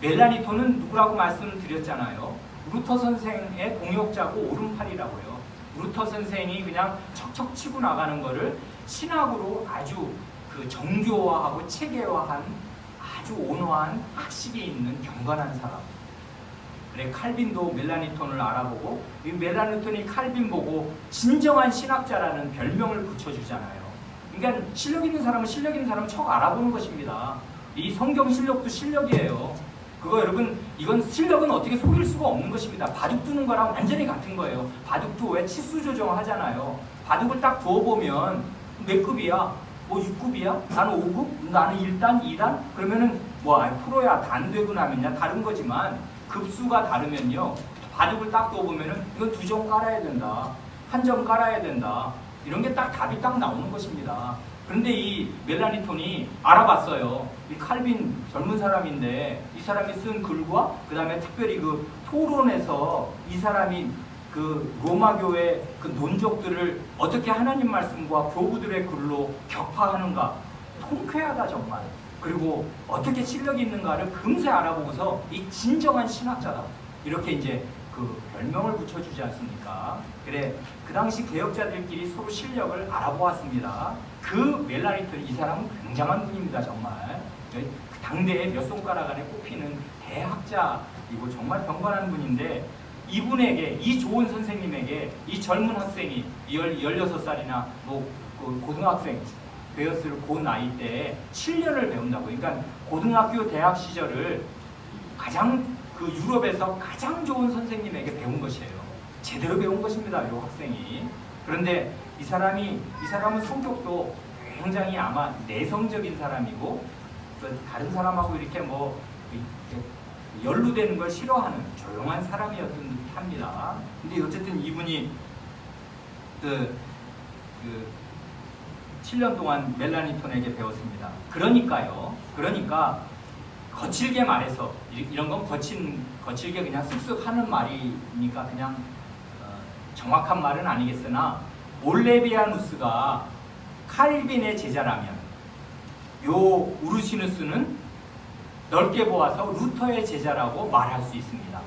멜라니톤은 누구라고 말씀드렸잖아요. 루터 선생의 동역자고 오른팔이라고요. 루터 선생이 그냥 척척 치고 나가는 거를 신학으로 아주 정교화하고 체계화한 아주 온화한 학식이 있는 경건한 사람. 그래, 칼빈도 멜라니톤을 알아보고 이 멜라니톤이 칼빈 보고 진정한 신학자라는 별명을 붙여주잖아요. 그러니까 실력 있는 사람은 실력 있는 사람을 척 알아보는 것입니다. 이 성경 실력도 실력이에요. 그거 여러분, 이건 실력은 어떻게 속일 수가 없는 것입니다. 바둑 두는 거랑 완전히 같은 거예요. 바둑도 왜 치수 조정하잖아요. 바둑을 딱 두어보면 몇 급이야? 뭐 6급이야? 나는 5급? 나는 1단, 2단? 그러면은 뭐 프로야, 단되고 나면야 다른 거지만 급수가 다르면요, 바둑을 딱 둬보면은 이건 2점 깔아야 된다, 1점 깔아야 된다, 이런 게 딱 답이 딱 나오는 것입니다. 그런데 이 멜라니톤이 알아봤어요. 이 칼빈 젊은 사람인데 이 사람이 쓴 글과 그 다음에 특별히 그 토론에서 이 사람이 그 로마교의 그 논적들을 어떻게 하나님 말씀과 교부들의 글로 격파하는가, 통쾌하다 정말. 그리고 어떻게 실력이 있는가를 금세 알아보고서 이 진정한 신학자다, 이렇게 이제 그 별명을 붙여주지 않습니까? 그래, 그 당시 개혁자들끼리 서로 실력을 알아보았습니다. 그 멜라니톤, 이 사람은 굉장한 분입니다. 정말 그 당대에 몇 손가락 안에 꼽히는 대학자이고 정말 경건한 분인데, 이분에게, 이 좋은 선생님에게 이 젊은 학생이 16살이나 뭐 고등학생 되었을 그 나이 때에 7년을 배운다고. 그러니까 고등학교 대학 시절을 가장 그 유럽에서 가장 좋은 선생님에게 배운 것이에요. 제대로 배운 것입니다, 이 학생이. 그런데 이 사람은 성격도 굉장히 아마 내성적인 사람이고, 다른 사람하고 이렇게 뭐 연루되는 걸 싫어하는 조용한 사람이었던 듯 합니다. 근데 어쨌든 이분이 그 7년 동안 멜라니톤에게 배웠습니다. 그러니까 거칠게 말해서, 이런 건 거칠게 그냥 쓱쓱 하는 말이니까 그냥 정확한 말은 아니겠으나, 올레비아누스가 칼빈의 제자라면 요 우르시누스는 넓게 보아서 루터의 제자라고 말할 수 있습니다.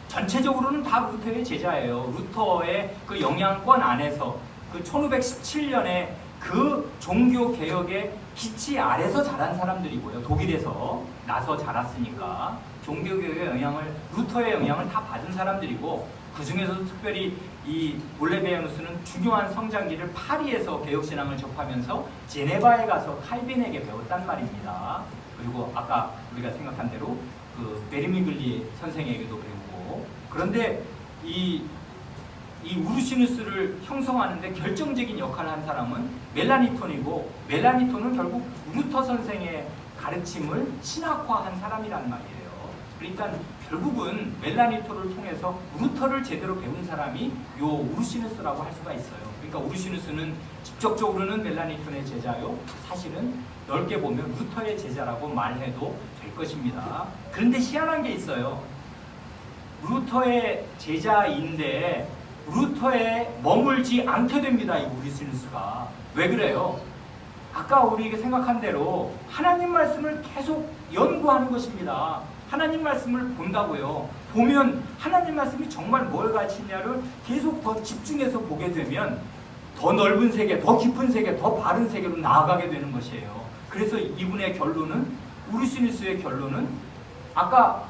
전체적으로는 다 루터의 제자예요. 루터의 그 영향권 안에서 그 1517년에 그 종교개혁의 기치 아래서 자란 사람들이고요. 독일에서 나서 자랐으니까 종교개혁의 루터의 영향을 다 받은 사람들이고, 그 중에서도 특별히 이 올레비아누스는 중요한 성장기를 파리에서 개혁신앙을 접하면서 제네바에 가서 칼빈에게 배웠단 말입니다. 그리고 아까 우리가 생각한 대로 그 베르미글리 선생에게도 배우고. 그런데 이 우르시누스를 형성하는데 결정적인 역할을 한 사람은 멜라니톤이고, 멜라니톤은 결국 루터 선생의 가르침을 신학화한 사람이란 말이에요. 그러니까 결국은 멜라니톤을 통해서 루터를 제대로 배운 사람이 요 우르시누스라고 할 수가 있어요. 그러니까 우르시누스는 직접적으로는 멜라니톤의 제자요, 사실은 넓게 보면 루터의 제자라고 말해도 될 것입니다. 그런데 희한한 게 있어요. 루터의 제자인데 루터에 머물지 않게 됩니다, 이 우르시누스가. 왜 그래요? 아까 우리가 생각한 대로 하나님 말씀을 계속 연구하는 것입니다. 하나님 말씀을 본다고요. 보면 하나님 말씀이 정말 뭘 가르치냐를 계속 더 집중해서 보게 되면 더 넓은 세계, 더 깊은 세계, 더 바른 세계로 나아가게 되는 것이에요. 그래서 이분의 결론은, 우르시누스의 결론은, 아까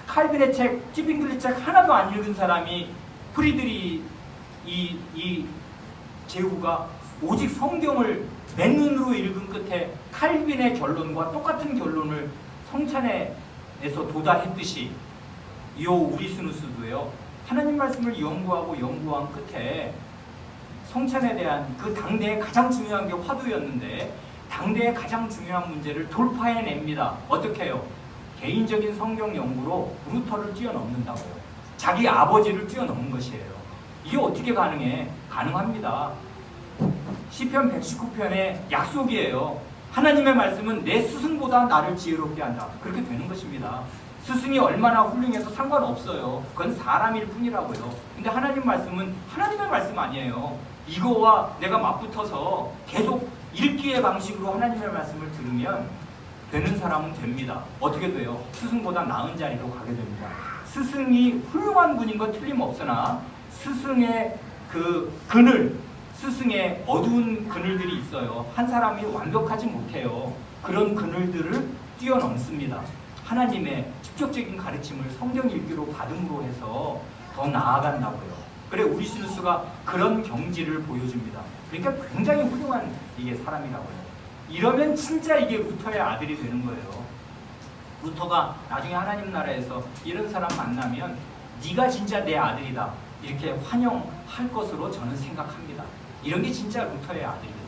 칼빈의 책, 찌빙글리 책 하나도 안 읽은 사람이 프리드리 이 제후가 오직 성경을 맨눈으로 읽은 끝에 칼빈의 결론과 똑같은 결론을 성찬에서 도달했듯이, 이 우르시누스도요, 하나님 말씀을 연구한 끝에 성찬에 대한 그 당대의 가장 중요한 게 화두였는데, 당대의 가장 중요한 문제를 돌파해냅니다. 어떻게 해요? 개인적인 성경 연구로 루터를 뛰어넘는다고요. 자기 아버지를 뛰어넘는 것이에요. 이게 어떻게 가능해? 가능합니다. 시편 119편의 약속이에요. 하나님의 말씀은 내 스승보다 나를 지혜롭게 한다. 그렇게 되는 것입니다. 스승이 얼마나 훌륭해도 상관없어요. 그건 사람일 뿐이라고요. 근데 하나님 말씀은 하나님의 말씀 아니에요. 이거와 내가 맞붙어서 계속 읽기의 방식으로 하나님의 말씀을 들으면 되는 사람은 됩니다. 어떻게 돼요? 스승보다 나은 자리로 가게 됩니다. 스승이 훌륭한 분인 건 틀림없으나 스승의 그 그늘, 스승의 어두운 그늘들이 있어요. 한 사람이 완벽하지 못해요. 그런 그늘들을 뛰어넘습니다. 하나님의 직접적인 가르침을 성경 읽기로 받음으로 해서 더 나아간다고요. 그래, 우르시누스가 그런 경지를 보여줍니다. 그러니까 굉장히 훌륭한 이게 사람이라고요. 이러면 진짜 이게 루터의 아들이 되는 거예요. 루터가 나중에 하나님 나라에서 이런 사람 만나면 네가 진짜 내 아들이다, 이렇게 환영할 것으로 저는 생각합니다. 이런 게 진짜 루터의 아들이거든요.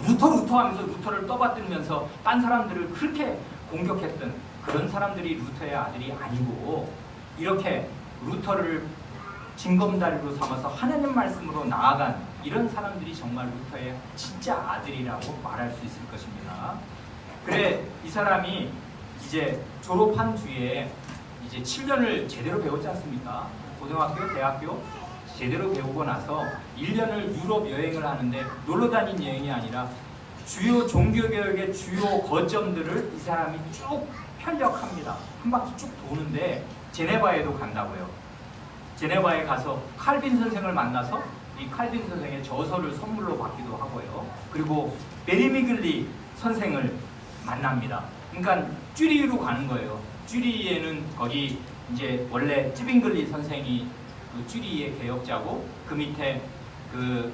루터 하면서 루터를 떠받들면서 딴 사람들을 그렇게 공격했던 그런 사람들이 루터의 아들이 아니고 이렇게 루터를 징검다리로 삼아서 하나님 말씀으로 나아간 이런 사람들이 정말 루터의 진짜 아들이라고 말할 수 있을 것입니다. 그래 이 사람이 이제 졸업한 뒤에 이제 7년을 제대로 배웠지 않습니까? 고등학교, 대학교 제대로 배우고 나서 1년을 유럽 여행을 하는데 놀러 다닌 여행이 아니라 주요 종교개혁의 주요 거점들을 이 사람이 쭉 편력합니다. 한 바퀴 쭉 도는데 제네바에도 간다고요. 제네바에 가서 칼빈 선생을 만나서 이 칼빈 선생의 저서를 선물로 받기도 하고요. 그리고 베리미글리 선생을 만납니다. 그러니까 쭈리히로 가는 거예요. 쭈리히에는 거기 이제 원래 찌빙글리 선생이 그 쭈리히의 개혁자고 그 밑에 그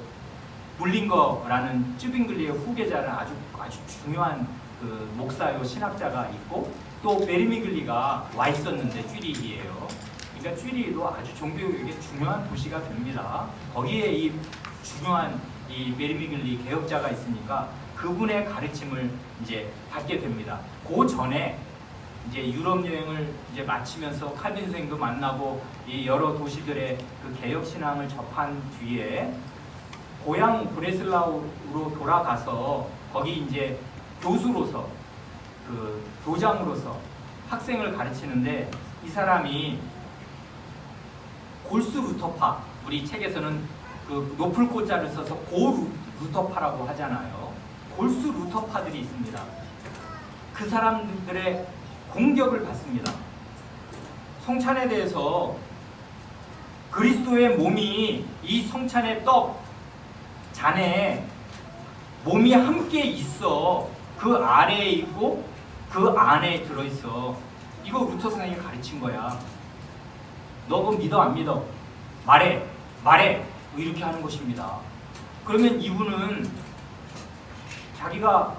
물링거라는 쭈빙글리의 후계자는 아주 중요한 그 목사요 신학자가 있고 또 베리미글리가 와 있었는데 쭈리히예요. 그러니까 쭈리히도 아주 종교개혁의 중요한 도시가 됩니다. 거기에 이 중요한 이 베리미글리 개혁자가 있으니까 그분의 가르침을 이제 받게 됩니다. 그 전에 이제 유럽 여행을 이제 마치면서 칼빈 선생도 만나고 이 여러 도시들의 그 개혁 신앙을 접한 뒤에 고향 브레슬라우로 돌아가서 거기 이제 교수로서 그 교장으로서 학생을 가르치는데 이 사람이 골수 루터파, 우리 책에서는 그 높을 고자를 써서 고 루터파라고 하잖아요. 골수 루터파들이 있습니다. 그 사람들의 공격을 받습니다. 성찬에 대해서 그리스도의 몸이 이 성찬의 떡, 잔에 몸이 함께 있어. 그 아래에 있고 그 안에 들어있어. 이거 루터 선생님이 가르친 거야. 너 그거 믿어 안 믿어? 말해 이렇게 하는 것입니다. 그러면 이분은 자기가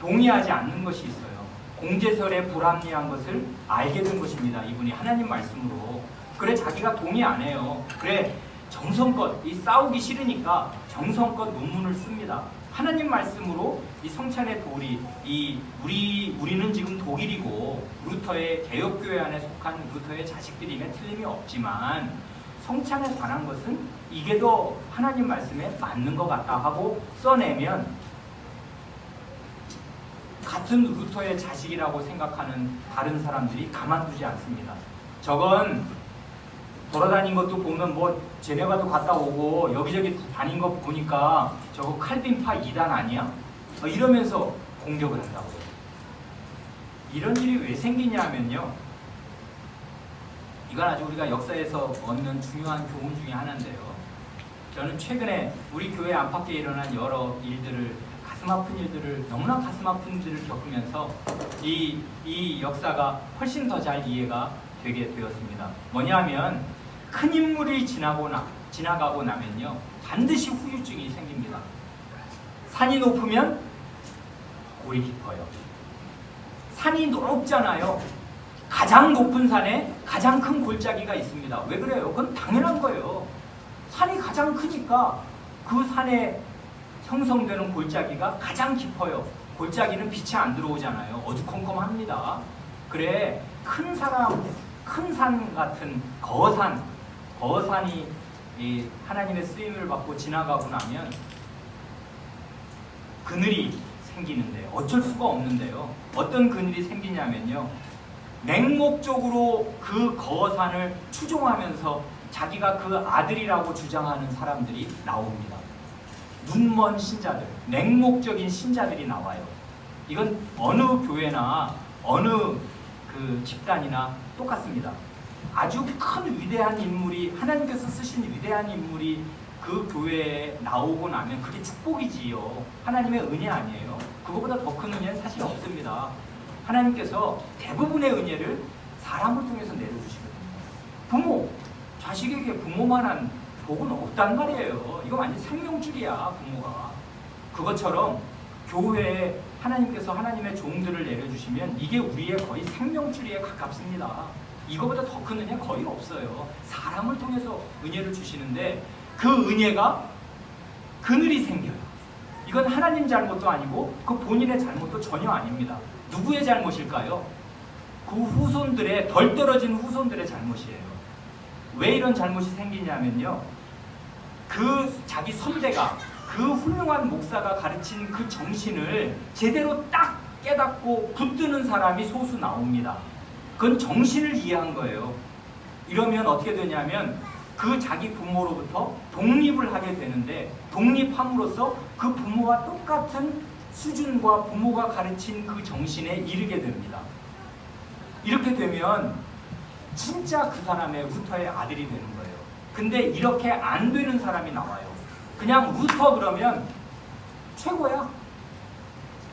동의하지 않는 것이 있어요. 공제설의 불합리한 것을 알게 된 것입니다. 이분이 하나님 말씀으로. 그래 자기가 동의 안 해요. 그래 정성껏 이 싸우기 싫으니까 정성껏 논문을 씁니다. 하나님 말씀으로 이 성찬의 도리, 우리는 지금 독일이고 루터의 개혁교회 안에 속한 루터의 자식들이면 틀림이 없지만 성찬에 관한 것은 이게 더 하나님 말씀에 맞는 것 같다 하고 써내면 같은 루터의 자식이라고 생각하는 다른 사람들이 가만두지 않습니다. 저건 돌아다닌 것도 보면 뭐 제네바도 갔다 오고 여기저기 다닌 거 보니까 저거 칼빈파 2단 아니야? 이러면서 공격을 한다고요. 이런 일이 왜 생기냐 하면요. 이건 아주 우리가 역사에서 얻는 중요한 교훈 중에 하나인데요. 저는 최근에 우리 교회 안팎에 일어난 여러 일들을 가슴 아픈 일들을 너무나 가슴 아픈 일들을 겪으면서 이 역사가 훨씬 더 잘 이해가 되게 되었습니다. 뭐냐면 큰 인물이 지나가고 나면요 반드시 후유증이 생깁니다. 산이 높으면 골이 깊어요. 산이 높잖아요. 가장 높은 산에 가장 큰 골짜기가 있습니다. 왜 그래요? 그건 당연한 거예요. 산이 가장 크니까 그 산에 형성되는 골짜기가 가장 깊어요. 골짜기는 빛이 안 들어오잖아요. 어두컴컴합니다. 그래 큰 산 같은 거산이 이 하나님의 쓰임을 받고 지나가고 나면 그늘이 생기는데 어쩔 수가 없는데요. 어떤 그늘이 생기냐면요. 맹목적으로 그 거산을 추종하면서 자기가 그 아들이라고 주장하는 사람들이 나옵니다. 눈먼 신자들, 맹목적인 신자들이 나와요. 이건 어느 교회나 어느 그 집단이나 똑같습니다. 아주 큰 위대한 인물이 하나님께서 쓰신 위대한 인물이 그 교회에 나오고 나면 그게 축복이지요. 하나님의 은혜 아니에요. 그거보다 더 큰 은혜는 사실 없습니다. 하나님께서 대부분의 은혜를 사람을 통해서 내려주시거든요. 부모, 자식에게 부모만한 복은 없단 말이에요. 이거 완전 생명줄이야, 부모가. 그것처럼 교회에 하나님께서 하나님의 종들을 내려주시면 이게 우리의 거의 생명줄이에 가깝습니다. 이거보다 더 큰 은혜 거의 없어요. 사람을 통해서 은혜를 주시는데 그 은혜가 그늘이 생겨요. 이건 하나님 잘못도 아니고 그 본인의 잘못도 전혀 아닙니다. 누구의 잘못일까요? 그 후손들의 덜 떨어진 후손들의 잘못이에요. 왜 이런 잘못이 생기냐면요. 그 자기 선배가 그 훌륭한 목사가 가르친 그 정신을 제대로 딱 깨닫고 붙드는 사람이 소수 나옵니다. 그건 정신을 이해한 거예요. 이러면 어떻게 되냐면 그 자기 부모로부터 독립을 하게 되는데 독립함으로써 그 부모와 똑같은 수준과 부모가 가르친 그 정신에 이르게 됩니다. 이렇게 되면 진짜 그 사람의 루터의 아들이 되는 거예요. 근데 이렇게 안 되는 사람이 나와요. 그냥 루터 그러면 최고야.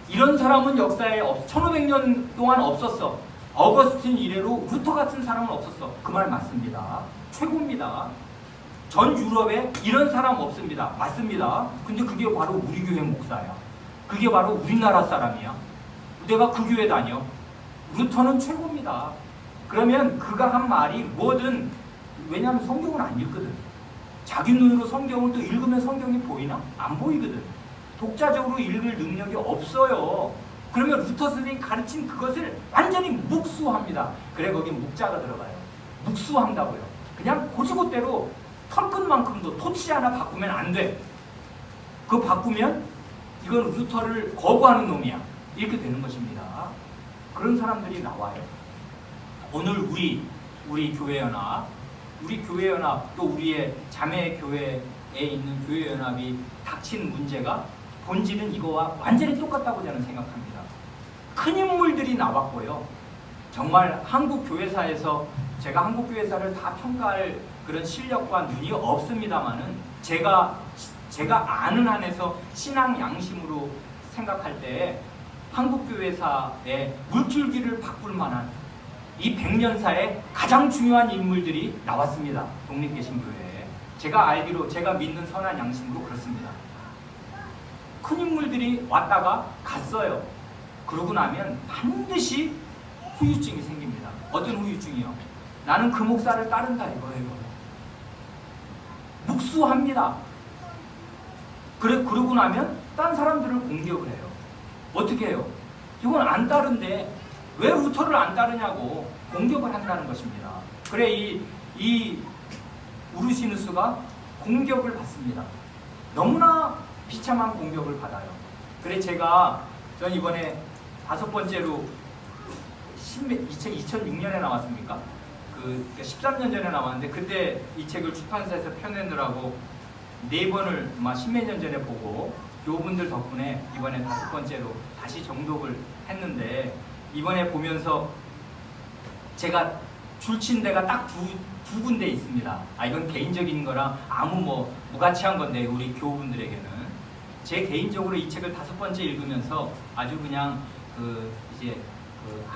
이런 사람은 역사에 1500년 동안 없었어. 어거스틴 이래로 루터 같은 사람은 없었어. 그 말 맞습니다. 최고입니다. 전 유럽에 이런 사람 없습니다. 맞습니다. 근데 그게 바로 우리 교회 목사야. 그게 바로 우리나라 사람이야. 내가 그 교회 다녀. 루터는 최고입니다. 그러면 그가 한 말이 뭐든, 왜냐하면 성경을 안 읽거든. 자기 눈으로 성경을 또 읽으면 성경이 보이나? 안 보이거든. 독자적으로 읽을 능력이 없어요. 그러면 루터 선생님이 가르친 그것을 완전히 묵수합니다. 그래, 거기 묵자가 들어가요. 묵수한다고요. 그냥 고지고대로 털끝만큼도 토치 하나 바꾸면 안 돼. 그거 바꾸면 이건 루터를 거부하는 놈이야. 이렇게 되는 것입니다. 그런 사람들이 나와요. 오늘 우리 교회연합, 또 우리의 자매 교회에 있는 교회연합이 닥친 문제가 본질은 이거와 완전히 똑같다고 저는 생각합니다. 큰 인물들이 나왔고요. 정말 한국 교회사에서 제가 한국 교회사를 다 평가할 그런 실력과 눈이 없습니다만은 제가 아는 한에서 신앙 양심으로 생각할 때 한국 교회사의 물줄기를 바꿀 만한 이 100년사에 가장 중요한 인물들이 나왔습니다. 독립개신교회에. 제가 알기로, 제가 믿는 선한 양심으로 그렇습니다. 큰 인물들이 왔다가 갔어요. 그러고 나면 반드시 후유증이 생깁니다. 어떤 후유증이요? 나는 그 목사를 따른다 이거예요. 묵수합니다. 그러고 나면 딴 사람들을 공격을 해요. 어떻게 해요? 이건 안 따른데 왜 루터를 안 따르냐고 공격을 한다는 것입니다. 그래, 이 우르시누스가 공격을 받습니다. 너무나 비참한 공격을 받아요. 그래, 전 이번에 5번째로 2006년에 나왔습니까? 13년 전에 나왔는데, 그때 이 책을 출판사에서 펴내느라고 4번을 10몇 년 전에 보고 교우분들 덕분에 이번에 5번째로 다시 정독을 했는데, 이번에 보면서 제가 줄친 데가 딱 두 군데 있습니다. 이건 개인적인 거랑 아무 무가치한 건데, 우리 교우분들에게는. 제 개인적으로 이 책을 5번째 읽으면서 아주 그냥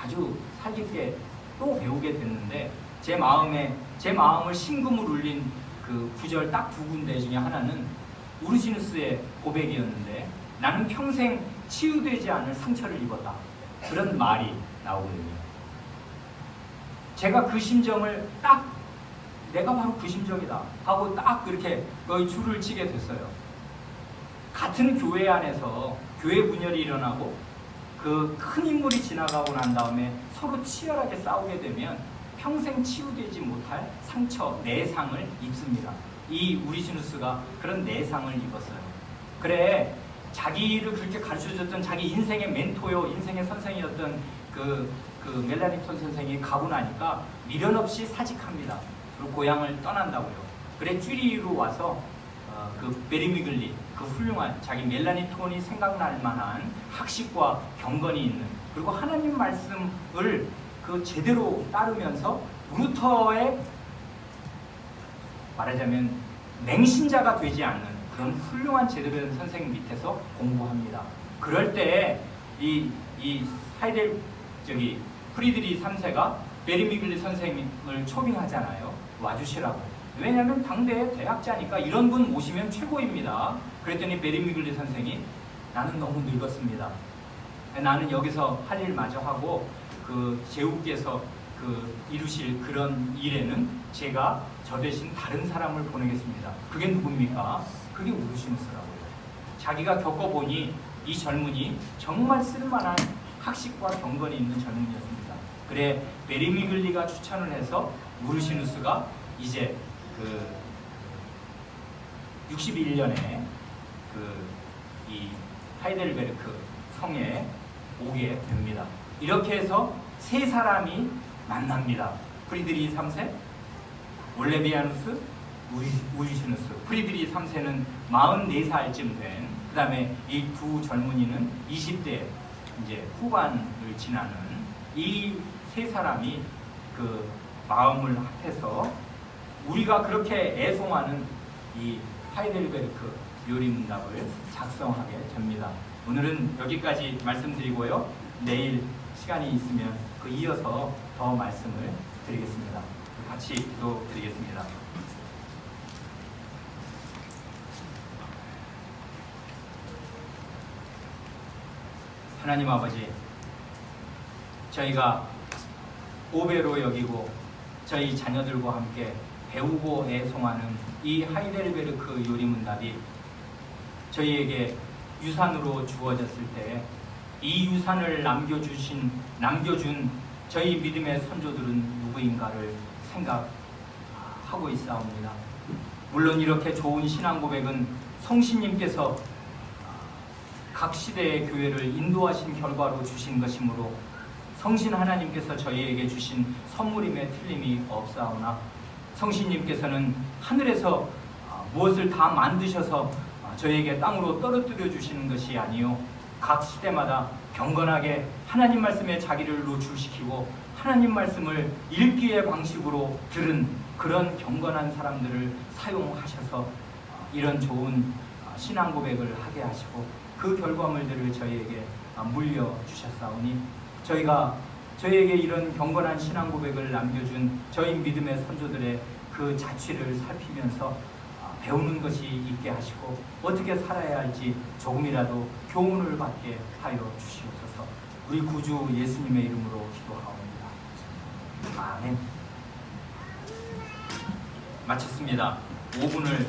아주 살깊게 또 배우게 됐는데, 제 마음을 심금을 울린 그 구절 딱 2군데 중에 하나는 우르시누스의 고백이었는데, 나는 평생 치유되지 않을 상처를 입었다. 그런 말이 나오거든요. 제가 그 심정을 딱, 내가 바로 그 심정이다 하고 딱 그렇게 거의 줄을 치게 됐어요. 같은 교회 안에서 교회 분열이 일어나고 그 큰 인물이 지나가고 난 다음에 서로 치열하게 싸우게 되면 평생 치유되지 못할 상처, 내상을 입습니다. 이 우르시누스가 그런 내상을 입었어요. 그래, 자기를 그렇게 가르쳐줬던 자기 인생의 멘토요, 인생의 선생이었던 그 멜라니톤 선생이 가고 나니까 미련 없이 사직합니다. 그리고 고향을 떠난다고요. 그래, 쥐리로 와서 그 베리미글리, 그 훌륭한 자기 멜라니톤이 생각날 만한 학식과 경건이 있는, 그리고 하나님 말씀을 제대로 따르면서 루터의 말하자면 맹신자가 되지 않는 그런 훌륭한 제대로 된 선생님 밑에서 공부합니다. 그럴 때 이 프리드리 3세가 베리미글리 선생님을 초빙하잖아요. 와주시라고. 왜냐하면 당대의 대학자니까 이런 분 모시면 최고입니다. 그랬더니 베리미글리 선생이, 나는 너무 늙었습니다. 나는 여기서 할 일 마저 하고 제후께서 이루실 그런 일에는 제가 저 대신 다른 사람을 보내겠습니다. 그게 누굽니까? 그게 우르시누스라고요. 자기가 겪어보니 이 젊은이 정말 쓸만한 학식과 경건이 있는 젊은이였습니다. 그래 베리미글리가 추천을 해서 우르시누스가 이제 61년에 이 하이델베르크 성에 오게 됩니다. 이렇게 해서 세 사람이 만납니다. 프리드리히 3세, 올레비아누스, 우르시누스. 프리드리히 3세는 44살쯤 된, 그 다음에 이 두 젊은이는 20대 이제 후반을 지나는 이 세 사람이 그 마음을 합해서 우리가 그렇게 애송하는 이 하이델베르크 요리문답을 작성하게 됩니다. 오늘은 여기까지 말씀드리고요. 내일 시간이 있으면 그 이어서 더 말씀을 드리겠습니다. 같이 기도드리겠습니다. 하나님 아버지, 저희가 5배로 여기고 저희 자녀들과 함께 배우고 애송하는 이 하이델베르크 요리문답이 저희에게 유산으로 주어졌을 때 이 유산을 남겨준 저희 믿음의 선조들은 누구인가를 생각하고 있사옵니다. 물론 이렇게 좋은 신앙 고백은 성신님께서 각 시대의 교회를 인도하신 결과로 주신 것이므로 성신 하나님께서 저희에게 주신 선물임에 틀림이 없사오나 성신님께서는 하늘에서 무엇을 다 만드셔서 저희에게 땅으로 떨어뜨려 주시는 것이 아니요, 각 시대마다 경건하게 하나님 말씀에 자기를 노출시키고 하나님 말씀을 읽기의 방식으로 들은 그런 경건한 사람들을 사용하셔서 이런 좋은 신앙 고백을 하게 하시고 그 결과물들을 저희에게 물려주셨사오니 저희에게 이런 경건한 신앙 고백을 남겨준 저희 믿음의 선조들의 그 자취를 살피면서 배우는 것이 있게 하시고 어떻게 살아야 할지 조금이라도 교훈을 받게 하여 주시옵소서. 우리 구주 예수님의 이름으로 기도하옵니다. 아멘. 마쳤습니다. 5분을